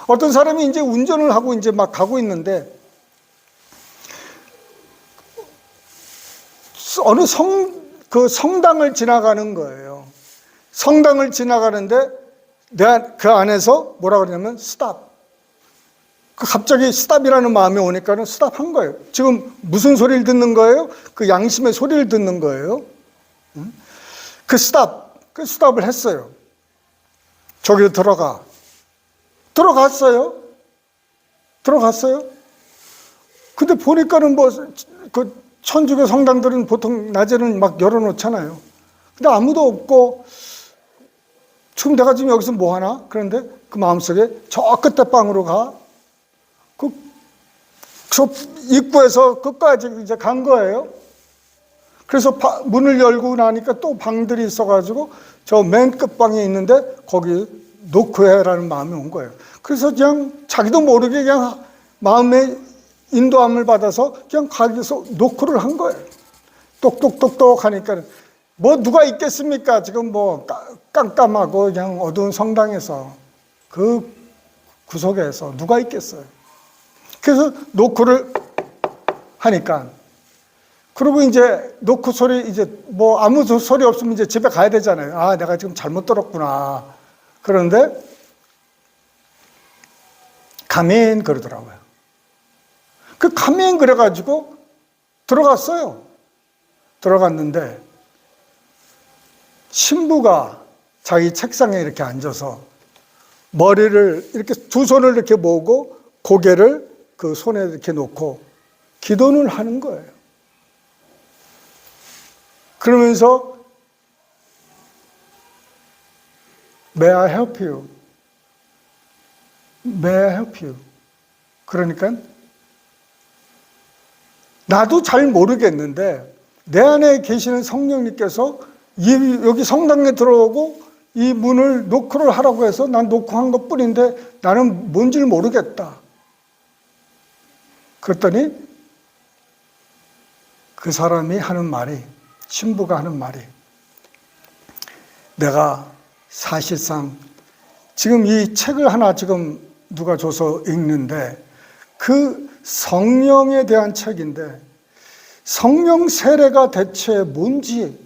어떤 사람이 이제 운전을 하고 이제 막 가고 있는데 어느 성당을 지나가는 거예요. 성당을 지나가는데 그 안에서 뭐라 그러냐면 스탑. 갑자기 스탑이라는 마음이 오니까는 스탑한 거예요. 지금 무슨 소리를 듣는 거예요? 그 양심의 소리를 듣는 거예요. 그 스탑을 했어요. 저기로 들어갔어요. 근데 보니까는 그 천주교 성당들은 보통 낮에는 막 열어놓잖아요. 근데 아무도 없고, 지금 내가 지금 여기서 뭐 하나? 그런데 그 마음속에 저 끝에 방으로 가. 저 입구에서 끝까지 이제 간 거예요. 그래서 문을 열고 나니까 또 방들이 있어가지고 저 맨 끝방에 있는데 거기 놓고 해라는 마음이 온 거예요. 그래서 그냥 자기도 모르게 그냥 마음의 인도함을 받아서 그냥 가기서 노크를 한 거예요. 똑똑똑똑 하니까 뭐 누가 있겠습니까? 지금 뭐 깜깜하고 그냥 어두운 성당에서 그 구석에서 누가 있겠어요? 그래서 노크를 하니까, 그리고 이제 노크 소리, 이제 뭐 아무 소리 없으면 이제 집에 가야 되잖아요. 내가 지금 잘못 들었구나. 그런데 가면 그러더라고요. 가면 그래가지고 들어갔어요. 들어갔는데 신부가 자기 책상에 이렇게 앉아서 머리를 이렇게 두 손을 이렇게 모으고 고개를 그 손에 이렇게 놓고 기도를 하는 거예요. 그러면서 May I help you? May I help you? 그러니까 나도 잘 모르겠는데 내 안에 계시는 성령님께서 여기 성당에 들어오고 이 문을 노크를 하라고 해서 난 노크한 것뿐인데 나는 뭔지를 모르겠다. 그랬더니 그 사람이 하는 말이, 신부가 하는 말이, 내가 사실상 지금 이 책을 하나 지금 누가 줘서 읽는데 그 성령에 대한 책인데 성령 세례가 대체 뭔지,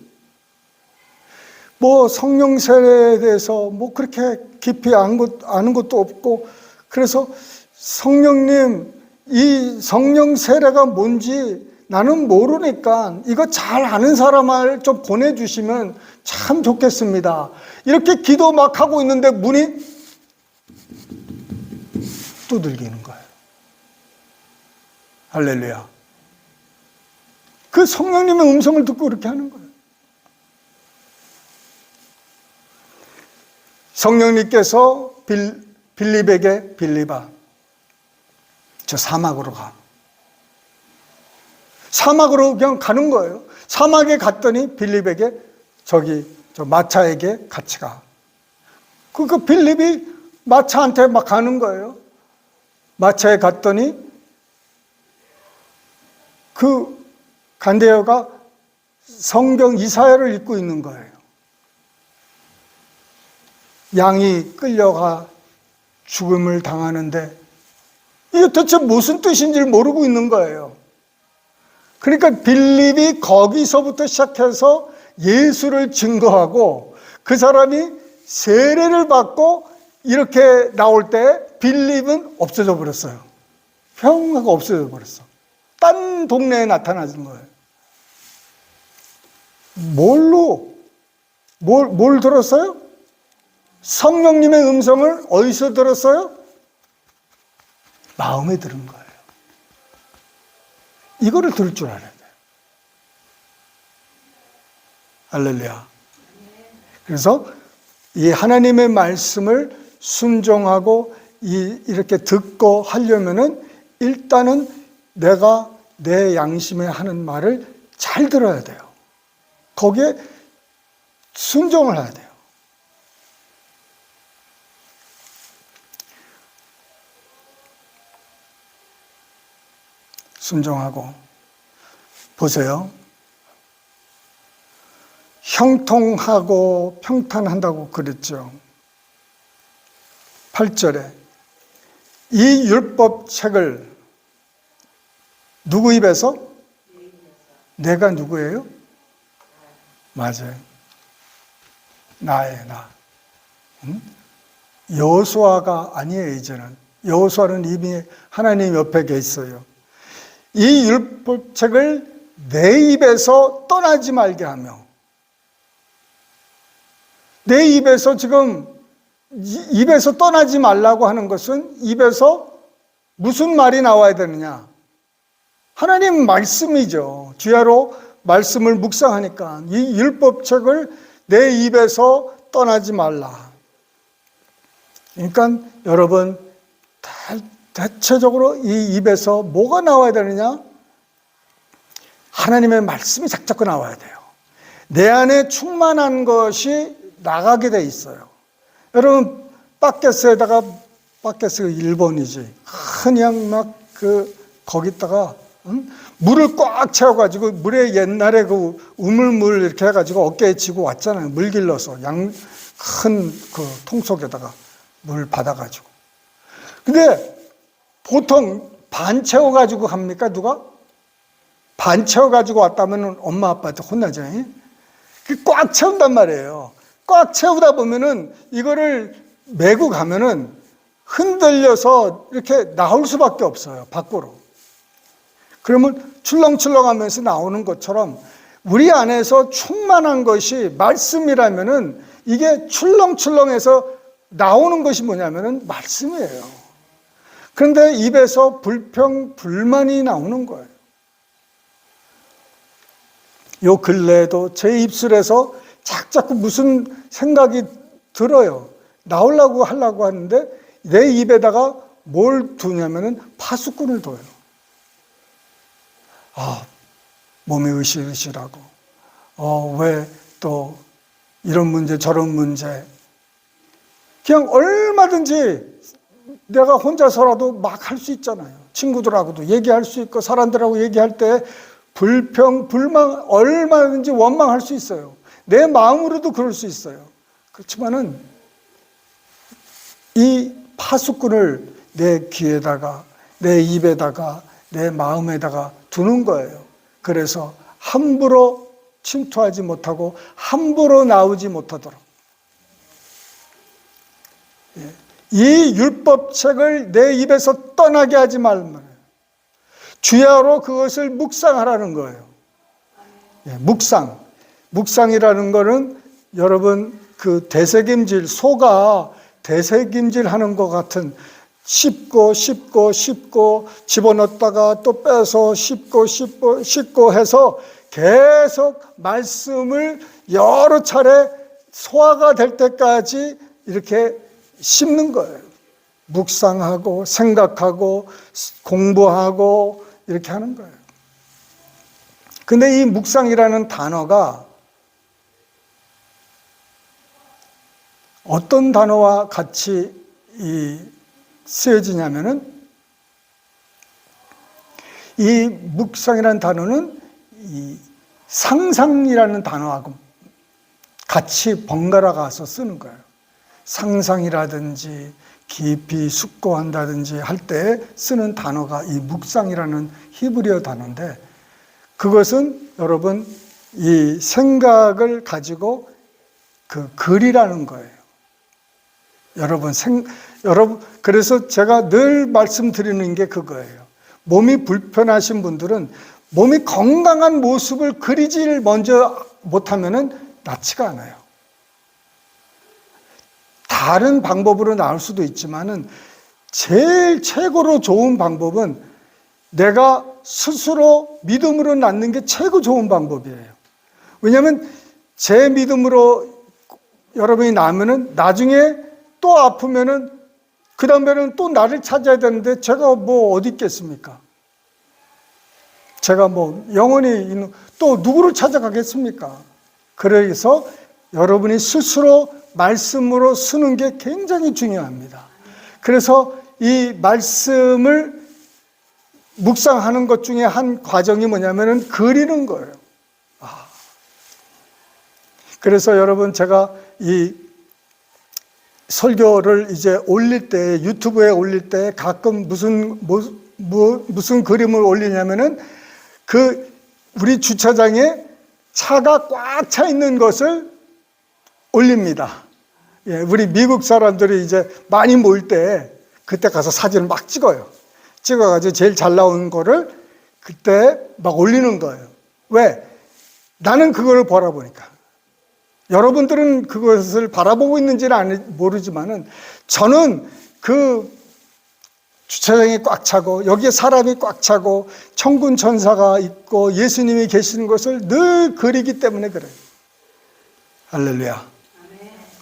뭐 성령 세례에 대해서 뭐 그렇게 깊이 아는 것도 없고, 그래서 성령님 이 성령 세례가 뭔지 나는 모르니까 이거 잘 아는 사람을 좀 보내주시면 참 좋겠습니다. 이렇게 기도 막 하고 있는데 문이 두들기는 거예요. 할렐루야. 그 성령님의 음성을 듣고 그렇게 하는 거예요. 성령님께서 빌립에게, 빌립아, 저 사막으로 가. 사막으로 그냥 가는 거예요. 사막에 갔더니 빌립에게 저 마차에게 같이 가. 그 빌립이 마차한테 막 가는 거예요. 마차에 갔더니 그 간데요가 성경 이사야를 읽고 있는 거예요. 양이 끌려가 죽음을 당하는데 이게 도대체 무슨 뜻인지를 모르고 있는 거예요. 그러니까 빌립이 거기서부터 시작해서 예수를 증거하고 그 사람이 세례를 받고 이렇게 나올 때 빌립은 없어져 버렸어요. 평 하고 없어져 버렸어. 딴 동네에 나타나는 거예요. 뭘 들었어요? 성령님의 음성을 어디서 들었어요? 마음에 들은 거예요. 이거를 들을 줄 알아야 돼요. 할렐루야. 그래서 이 하나님의 말씀을 순종하고 이렇게 듣고 하려면은 일단은 내가 내 양심에 하는 말을 잘 들어야 돼요. 거기에 순종을 해야 돼요. 순종하고. 보세요. 형통하고 평탄한다고 그랬죠. 8절에 이 율법책을 누구 입에서? 내가 누구예요? 맞아요. 나예요, 나. 여호수아가 아니에요, 이제는. 여호수아는 이미 하나님 옆에 계셨어요. 이 율법책을 내 입에서 떠나지 말게 하며, 내 입에서 지금 입에서 떠나지 말라고 하는 것은 입에서 무슨 말이 나와야 되느냐? 하나님 말씀이죠. 주야로 말씀을 묵상하니까 이 율법책을 내 입에서 떠나지 말라. 그러니까 여러분 대체적으로 이 입에서 뭐가 나와야 되느냐? 하나님의 말씀이 자꾸 나와야 돼요. 내 안에 충만한 것이 나가게 돼 있어요. 여러분 바켓에다가, 바켓이 일본이지, 그냥 막 거기다가 물을 꽉 채워가지고, 물에 옛날에 그 우물물 이렇게 해가지고 어깨에 지고 왔잖아요. 물 길러서 큰 그 통 속에다가 물 받아가지고. 근데 보통 반 채워가지고 갑니까? 누가? 반 채워가지고 왔다면 엄마 아빠한테 혼나잖아요. 꽉 채운단 말이에요. 꽉 채우다 보면은 이거를 메고 가면은 흔들려서 이렇게 나올 수밖에 없어요, 밖으로. 그러면 출렁출렁하면서 나오는 것처럼 우리 안에서 충만한 것이 말씀이라면은 이게 출렁출렁해서 나오는 것이 뭐냐면은 말씀이에요. 그런데 입에서 불평, 불만이 나오는 거예요. 요 근래에도 제 입술에서 자꾸 무슨 생각이 들어요. 나오려고 하려고 하는데 내 입에다가 뭘 두냐면은 파수꾼을 둬요. 몸이 으실으실하고 왜 또 이런 문제 저런 문제, 그냥 얼마든지 내가 혼자서라도 막 할 수 있잖아요. 친구들하고도 얘기할 수 있고 사람들하고 얘기할 때 불평, 불만 얼마든지 원망할 수 있어요. 내 마음으로도 그럴 수 있어요. 그렇지만은 이 파수꾼을 내 귀에다가, 내 입에다가, 내 마음에다가 두는 거예요. 그래서 함부로 침투하지 못하고 함부로 나오지 못하도록, 이 율법책을 내 입에서 떠나게 하지 말면 주야로 그것을 묵상하라는 거예요. 묵상이라는 거는 여러분 그 되새김질, 소가 되새김질 하는 것 같은, 씹고 집어넣었다가 또 빼서 씹고 해서 계속 말씀을 여러 차례 소화가 될 때까지 이렇게 씹는 거예요. 묵상하고 생각하고 공부하고 이렇게 하는 거예요. 근데 이 묵상이라는 단어가 어떤 단어와 같이 쓰여지냐면은, 이 묵상이라는 단어는 이 상상이라는 단어하고 같이 번갈아 가서 쓰는 거예요. 상상이라든지 깊이 숙고한다든지 할 때 쓰는 단어가 이 묵상이라는 히브리어 단어인데, 그것은 여러분 이 생각을 가지고 그 글이라는 거예요. 여러분 그래서 제가 늘 말씀드리는 게 그거예요. 몸이 불편하신 분들은 몸이 건강한 모습을 그리질 먼저 못하면은 낫지가 않아요. 다른 방법으로 나올 수도 있지만은 제일 최고로 좋은 방법은 내가 스스로 믿음으로 낫는 게 최고 좋은 방법이에요. 왜냐하면 제 믿음으로 여러분이 나면은 나중에 또 아프면은 그 다음에는 또 나를 찾아야 되는데 제가 뭐 어디 있겠습니까? 제가 뭐 영원히 또 누구를 찾아가겠습니까? 그래서 여러분이 스스로 말씀으로 쓰는 게 굉장히 중요합니다. 그래서 이 말씀을 묵상하는 것 중에 한 과정이 뭐냐면은 그리는 거예요. 그래서 여러분 제가 이 설교를 이제 올릴 때, 유튜브에 올릴 때 가끔 무슨 그림을 올리냐면은 우리 주차장에 차가 꽉 차 있는 것을 올립니다. 우리 미국 사람들이 이제 많이 모일 때 그때 가서 사진을 막 찍어가지고 제일 잘 나온 거를 그때 막 올리는 거예요. 왜? 나는 그걸 바라보니까. 여러분들은 그것을 바라보고 있는지는 모르지만은 저는 그 주차장이 꽉 차고 여기에 사람이 꽉 차고 천군 천사가 있고 예수님이 계시는 것을 늘 그리기 때문에 그래요. 할렐루야.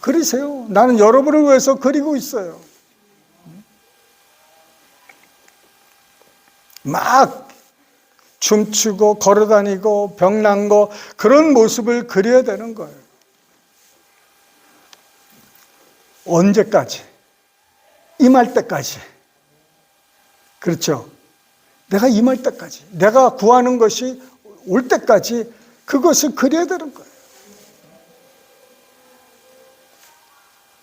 그리세요. 나는 여러분을 위해서 그리고 있어요. 막 춤추고 걸어다니고 병난 거 그런 모습을 그려야 되는 거예요. 언제까지? 임할 때까지. 그렇죠? 내가 임할 때까지, 내가 구하는 것이 올 때까지 그것을 그려야 되는 거예요.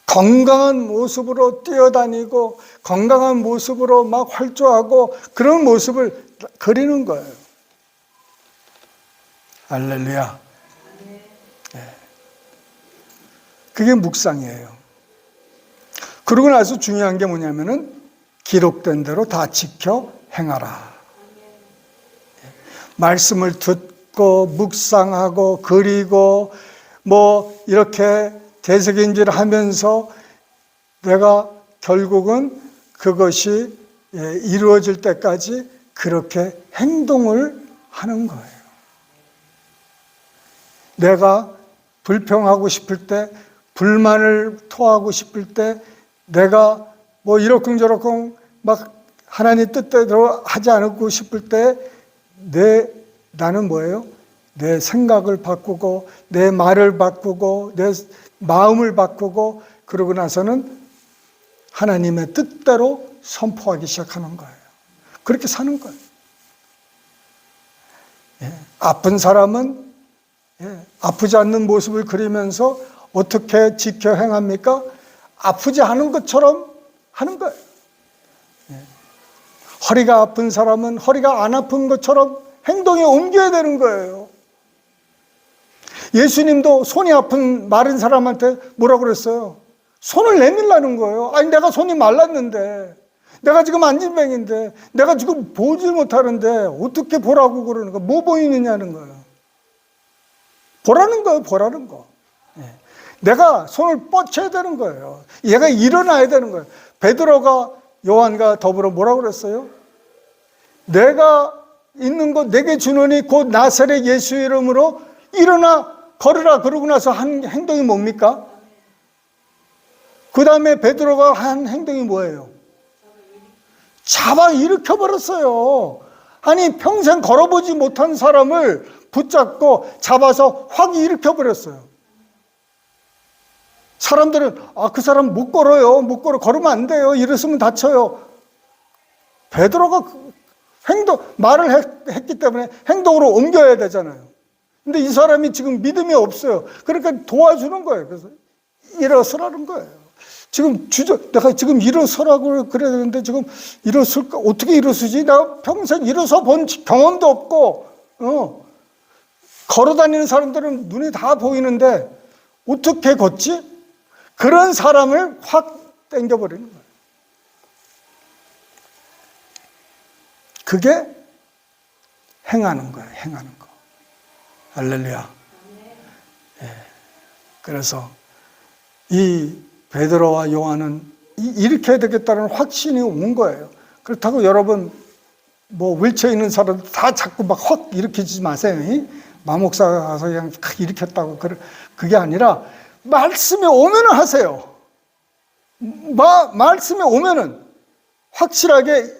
건강한 모습으로 뛰어다니고 건강한 모습으로 막 활주하고 그런 모습을 그리는 거예요. 할렐루야. 그게 묵상이에요. 그러고 나서 중요한 게 뭐냐면은 기록된 대로 다 지켜 행하라. 말씀을 듣고 묵상하고 그리고 뭐 이렇게 되새김질 하면서 내가 결국은 그것이 이루어질 때까지 그렇게 행동을 하는 거예요. 내가 불평하고 싶을 때, 불만을 토하고 싶을 때, 내가 뭐 이러쿵저러쿵 막 하나님 뜻대로 하지 않고 싶을 때 나는 뭐예요? 내 생각을 바꾸고 내 말을 바꾸고 내 마음을 바꾸고 그러고 나서는 하나님의 뜻대로 선포하기 시작하는 거예요. 그렇게 사는 거예요. 아픈 사람은 아프지 않는 모습을 그리면서 어떻게 지켜 행합니까? 아프지 않은 것처럼 하는 거예요. 허리가 아픈 사람은 허리가 안 아픈 것처럼 행동에 옮겨야 되는 거예요. 예수님도 손이 아픈 마른 사람한테 뭐라고 그랬어요? 손을 내밀라는 거예요. 아니 내가 손이 말랐는데, 내가 지금 안진뱅인데, 내가 지금 보질 못하는데 어떻게 보라고 그러는 거야? 뭐 보이느냐는 거예요. 보라는 거예요. 보라는 거. 내가 손을 뻗쳐야 되는 거예요. 얘가 일어나야 되는 거예요. 베드로가 요한과 더불어 뭐라고 그랬어요? 내가 있는 것 내게 주노니 곧 나사렛 예수 이름으로 일어나 걸으라. 그러고 나서 한 행동이 뭡니까? 그 다음에 베드로가 한 행동이 뭐예요? 잡아 일으켜 버렸어요. 아니 평생 걸어보지 못한 사람을 붙잡고 잡아서 확 일으켜 버렸어요. 사람들은 그 사람 못 걸어요. 못 걸어. 걸으면 안 돼요. 이랬으면 다쳐요. 베드로가 말을 했기 때문에 행동으로 옮겨야 되잖아요. 근데 이 사람이 지금 믿음이 없어요. 그러니까 도와주는 거예요. 그래서 일어서라는 거예요. 지금 내가 지금 일어서라고 그래야 되는데 지금 일어설까? 어떻게 일어서지? 나 평생 일어서 본 경험도 없고, 걸어 다니는 사람들은 눈에 다 보이는데 어떻게 걷지? 그런 사람을 확 당겨버리는 거예요. 그게 행하는 거예요. 행하는 거. 할렐루야. 그래서 이 베드로와 요한은 이렇게 해야 되겠다는 확신이 온 거예요. 그렇다고 여러분 뭐 윌체어 있는 사람 다 자꾸 막 확 일으키지 마세요. 마목사가 가서 그냥 일으켰다고 그게 아니라 말씀이 오면은 하세요. 말씀이 오면은 확실하게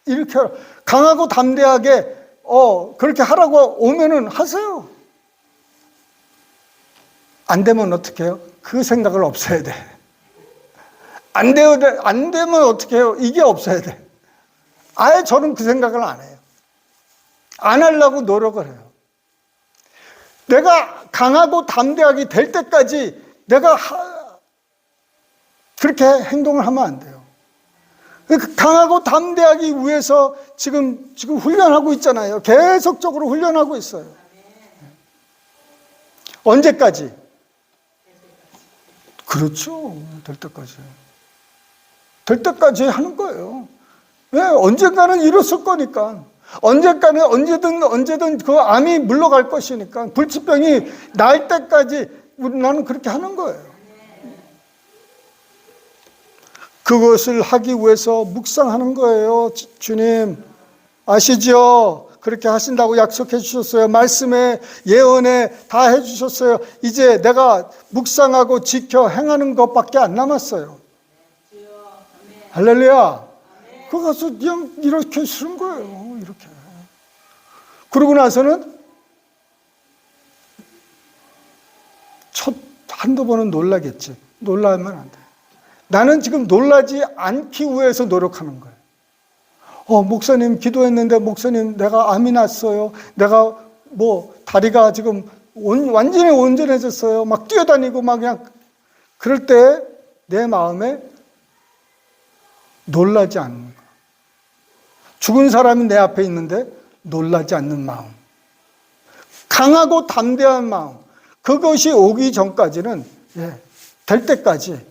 일으켜 강하고 담대하게 그렇게 하라고 오면은 하세요. 안 되면 어떻게 해요? 그 생각을 없애야 돼. 안 되면 어떻게 해요? 이게 없어야 돼. 아예 저는 그 생각을 안 해요. 안 하려고 노력을 해요. 내가 강하고 담대하게 될 때까지 내가 그렇게 행동을 하면 안 돼요. 강하고 담대하기 위해서 지금 훈련하고 있잖아요. 계속적으로 훈련하고 있어요. 언제까지? 그렇죠. 될 때까지. 될 때까지 하는 거예요. 왜? 언젠가는 이뤘을 거니까. 언제든 그 암이 물러갈 것이니까. 불치병이 날 때까지 나는 그렇게 하는 거예요. 그것을 하기 위해서 묵상하는 거예요. 주님 아시죠? 그렇게 하신다고 약속해 주셨어요. 말씀에 예언에 다 해주셨어요. 이제 내가 묵상하고 지켜 행하는 것밖에 안 남았어요. 할렐루야. 그거 가서 그냥 이렇게 쓰는 거예요. 이렇게. 그러고 나서는 한두 번은 놀라겠지. 놀라면 안 돼. 나는 지금 놀라지 않기 위해서 노력하는 거예요. 목사님 기도했는데 목사님 내가 암이 났어요. 내가 다리가 지금 완전히 온전해졌어요. 막 뛰어다니고 막 그냥 그럴 때 내 마음에 놀라지 않는 거. 죽은 사람이 내 앞에 있는데 놀라지 않는 마음. 강하고 담대한 마음. 그것이 오기 전까지는 될 때까지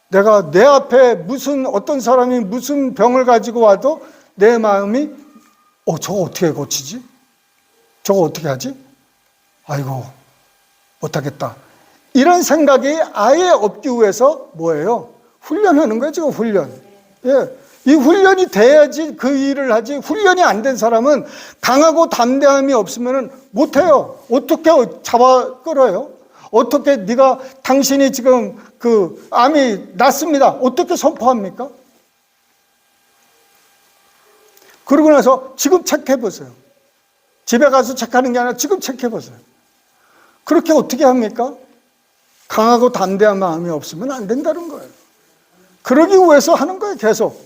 내가 내 앞에 어떤 사람이 무슨 병을 가지고 와도 내 마음이 저거 어떻게 고치지? 저거 어떻게 하지? 아이고 못하겠다. 이런 생각이 아예 없기 위해서 뭐예요? 훈련하는 거예요. 지금 훈련. 이 훈련이 돼야지 그 일을 하지. 훈련이 안 된 사람은 강하고 담대함이 없으면 못해요. 어떻게 잡아 끌어요? 어떻게 당신이 지금 그 암이 났습니다. 어떻게 선포합니까? 그러고 나서 지금 체크해 보세요. 집에 가서 체크하는 게 아니라 지금 체크해보세요. 그렇게 어떻게 합니까? 강하고 담대한 마음이 없으면 안 된다는 거예요. 그러기 위해서 하는 거예요, 계속.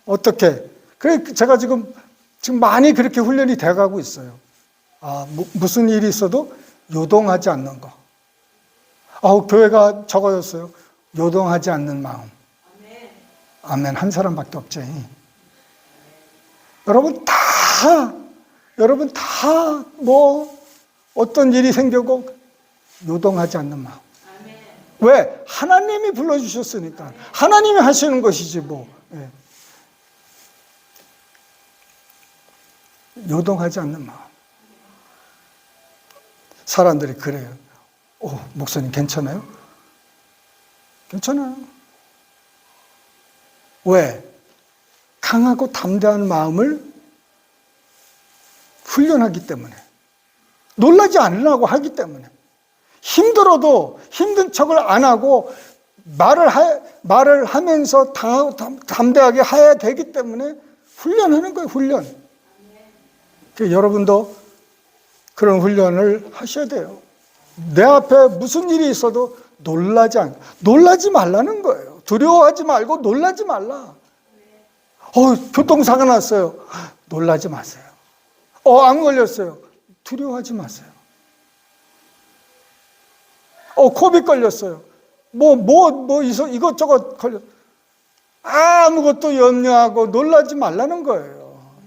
어떻게? 그래, 제가 지금 많이 그렇게 훈련이 돼가고 있어요. 무슨 일이 있어도 요동하지 않는 거. 교회가 적어졌어요. 요동하지 않는 마음. 아멘. 한 사람밖에 없지. 여러분 다 어떤 일이 생기고 요동하지 않는 마음. 왜? 하나님이 불러주셨으니까. 하나님이 하시는 것이지 뭐. 예. 요동하지 않는 마음. 사람들이 그래요. 목사님 괜찮아요? 괜찮아요. 왜? 강하고 담대한 마음을 훈련하기 때문에. 놀라지 않으려고 하기 때문에. 힘들어도 힘든 척을 안 하고 말을 하면서 담대하게 해야 되기 때문에 훈련하는 거예요, 훈련. 여러분도 그런 훈련을 하셔야 돼요. 내 앞에 무슨 일이 있어도 놀라지 말라는 거예요. 두려워하지 말고 놀라지 말라. 교통사고 났어요. 놀라지 마세요. 암 걸렸어요. 두려워하지 마세요. 코비드 걸렸어요. 이것저것 걸렸어요. 아무것도 염려하고 놀라지 말라는 거예요.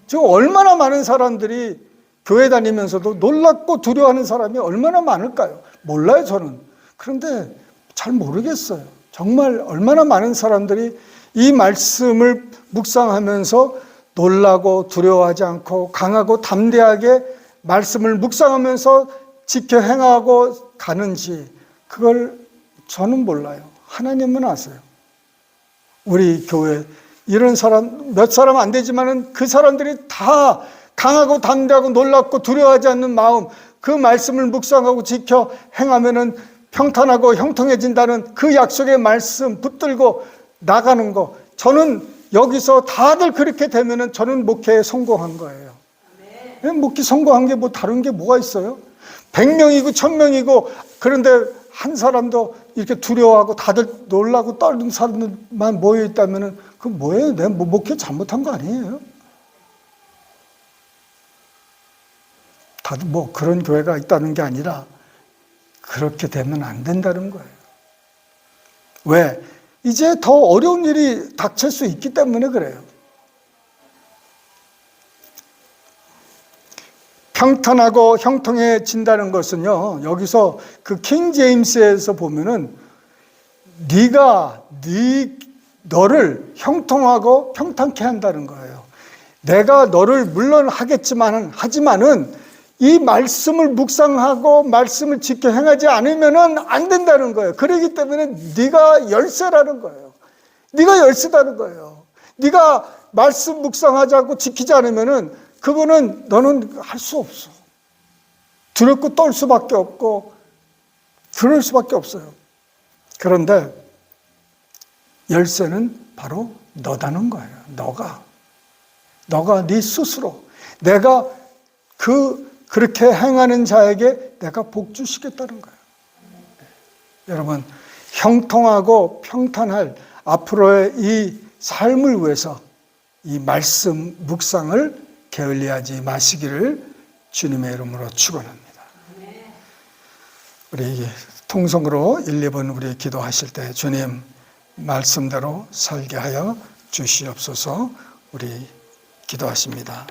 지금 얼마나 많은 사람들이 교회 다니면서도 놀랍고 두려워하는 사람이 얼마나 많을까요? 몰라요, 저는. 그런데 잘 모르겠어요. 정말 얼마나 많은 사람들이 이 말씀을 묵상하면서 놀라고 두려워하지 않고 강하고 담대하게 말씀을 묵상하면서 지켜 행하고 가는지 그걸 저는 몰라요. 하나님은 아세요. 우리 교회 이런 사람 몇 사람 안 되지만은 그 사람들이 다 강하고 담대하고 놀랍고 두려워하지 않는 마음, 그 말씀을 묵상하고 지켜 행하면은 평탄하고 형통해진다는 그 약속의 말씀 붙들고 나가는 거. 저는 여기서 다들 그렇게 되면은 저는 목회에 성공한 거예요. 목회 성공한 게 다른 게 뭐가 있어요? 100명이고 1000명이고 그런데 한 사람도 이렇게 두려워하고 다들 놀라고 떨는 사람들만 모여 있다면은 그 뭐예요? 내가 목회 잘못한 거 아니에요? 다들 그런 교회가 있다는 게 아니라 그렇게 되면 안 된다는 거예요. 왜? 이제 더 어려운 일이 닥칠 수 있기 때문에 그래요. 평탄하고 형통해진다는 것은요, 여기서 그 킹 제임스에서 보면은 너를 형통하고 평탄케 한다는 거예요. 내가 너를 물론 하지만은 이 말씀을 묵상하고 말씀을 지켜 행하지 않으면은 안 된다는 거예요. 그렇기 때문에 네가 열쇠라는 거예요. 네가 열쇠다는 거예요. 네가 말씀 묵상하자고 지키지 않으면은 그거는 너는 할 수 없어. 두렵고 떨 수밖에 없고 그럴 수밖에 없어요. 그런데 열쇠는 바로 너다는 거예요. 너가 네 스스로 내가 그렇게 행하는 자에게 내가 복 주시겠다는 거예요. 여러분, 형통하고 평탄할 앞으로의 이 삶을 위해서 이 말씀 묵상을 게을리하지 마시기를 주님의 이름으로 축원합니다. 우리 통성으로 1, 2분 우리 기도하실 때 주님 말씀대로 살게 하여 주시옵소서. 우리 기도하십니다.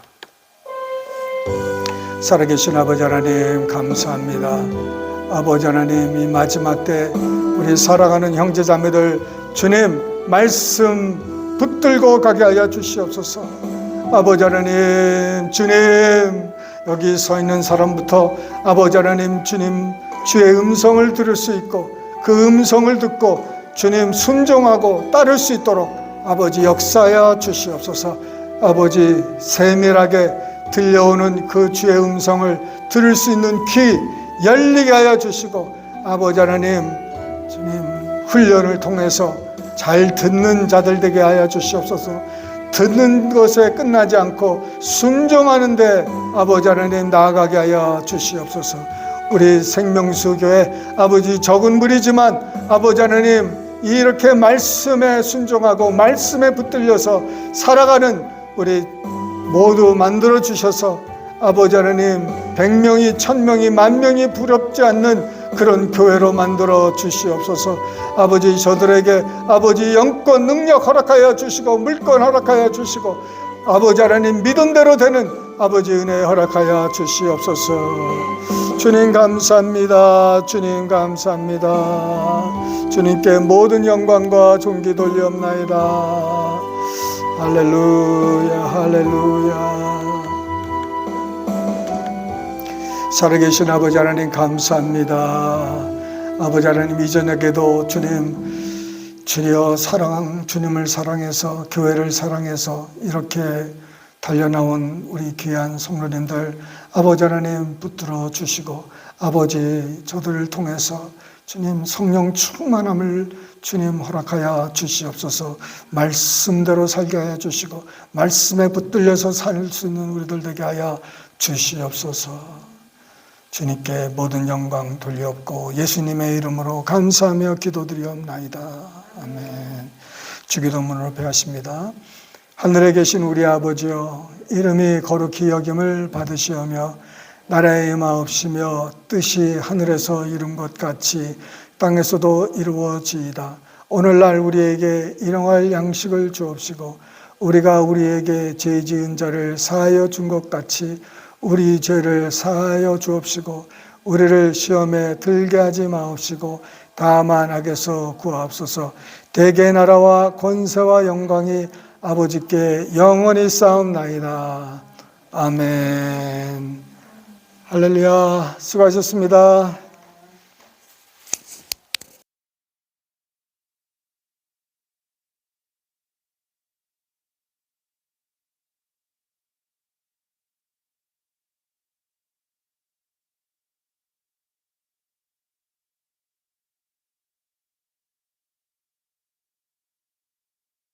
살아계신 아버지 하나님 감사합니다. 아버지 하나님 이 마지막 때 우리 사랑하는 형제자매들 주님 말씀 붙들고 가게 하여 주시옵소서. 아버지 하나님 주님 여기 서 있는 사람부터 아버지 하나님 주님 주의 음성을 들을 수 있고 그 음성을 듣고 주님 순종하고 따를 수 있도록 아버지 역사하여 주시옵소서. 아버지 세밀하게 들려오는 그 주의 음성을 들을 수 있는 귀 열리게 하여 주시고 아버지 하나님 주님 훈련을 통해서 잘 듣는 자들 되게 하여 주시옵소서. 듣는 것에 끝나지 않고 순종하는데 아버지 하나님 나아가게 하여 주시옵소서. 우리 생명수교회 아버지 적은 무리지만 아버지 하나님 이렇게 말씀에 순종하고 말씀에 붙들려서 살아가는 우리 모두 만들어 주셔서 아버지 하나님 100명이 1000명이 10,000명이 부럽지 않는 그런 교회로 만들어 주시옵소서. 아버지 저들에게 아버지 영권 능력 허락하여 주시고 물권 허락하여 주시고 아버지 하나님 믿음대로 되는 아버지 은혜 허락하여 주시옵소서. 주님 감사합니다. 주님 감사합니다. 주님께 모든 영광과 존귀 돌리옵나이다. 할렐루야 할렐루야. 살아계신 아버지 하나님 감사합니다. 아버지 하나님 이 저녁에도 주여 주님을 사랑해서 교회를 사랑해서 이렇게 달려나온 우리 귀한 성도님들 아버지 하나님 붙들어 주시고 아버지 저들을 통해서 주님 성령 충만함을 주님 허락하여 주시옵소서. 말씀대로 살게 하여 주시고 말씀에 붙들려서 살 수 있는 우리들 되게 하여 주시옵소서. 주님께 모든 영광 돌리옵고 예수님의 이름으로 감사하며 기도드리옵나이다. 아멘. 주기도문으로 배하십니다. 하늘에 계신 우리 아버지여, 이름이 거룩히 여김을 받으시오며 나라에 임하옵시며 뜻이 하늘에서 이룬 것 같이 땅에서도 이루어지이다. 오늘날 우리에게 일용할 양식을 주옵시고 우리가 우리에게 죄 지은 자를 사하여 준 것 같이 우리 죄를 사하여 주옵시고 우리를 시험에 들게 하지 마옵시고 다만 악에서 구하옵소서. 대개 나라와 권세와 영광이 아버지께 영원히 쌓옵나이다. 아멘. 할렐루야. 수고하셨습니다.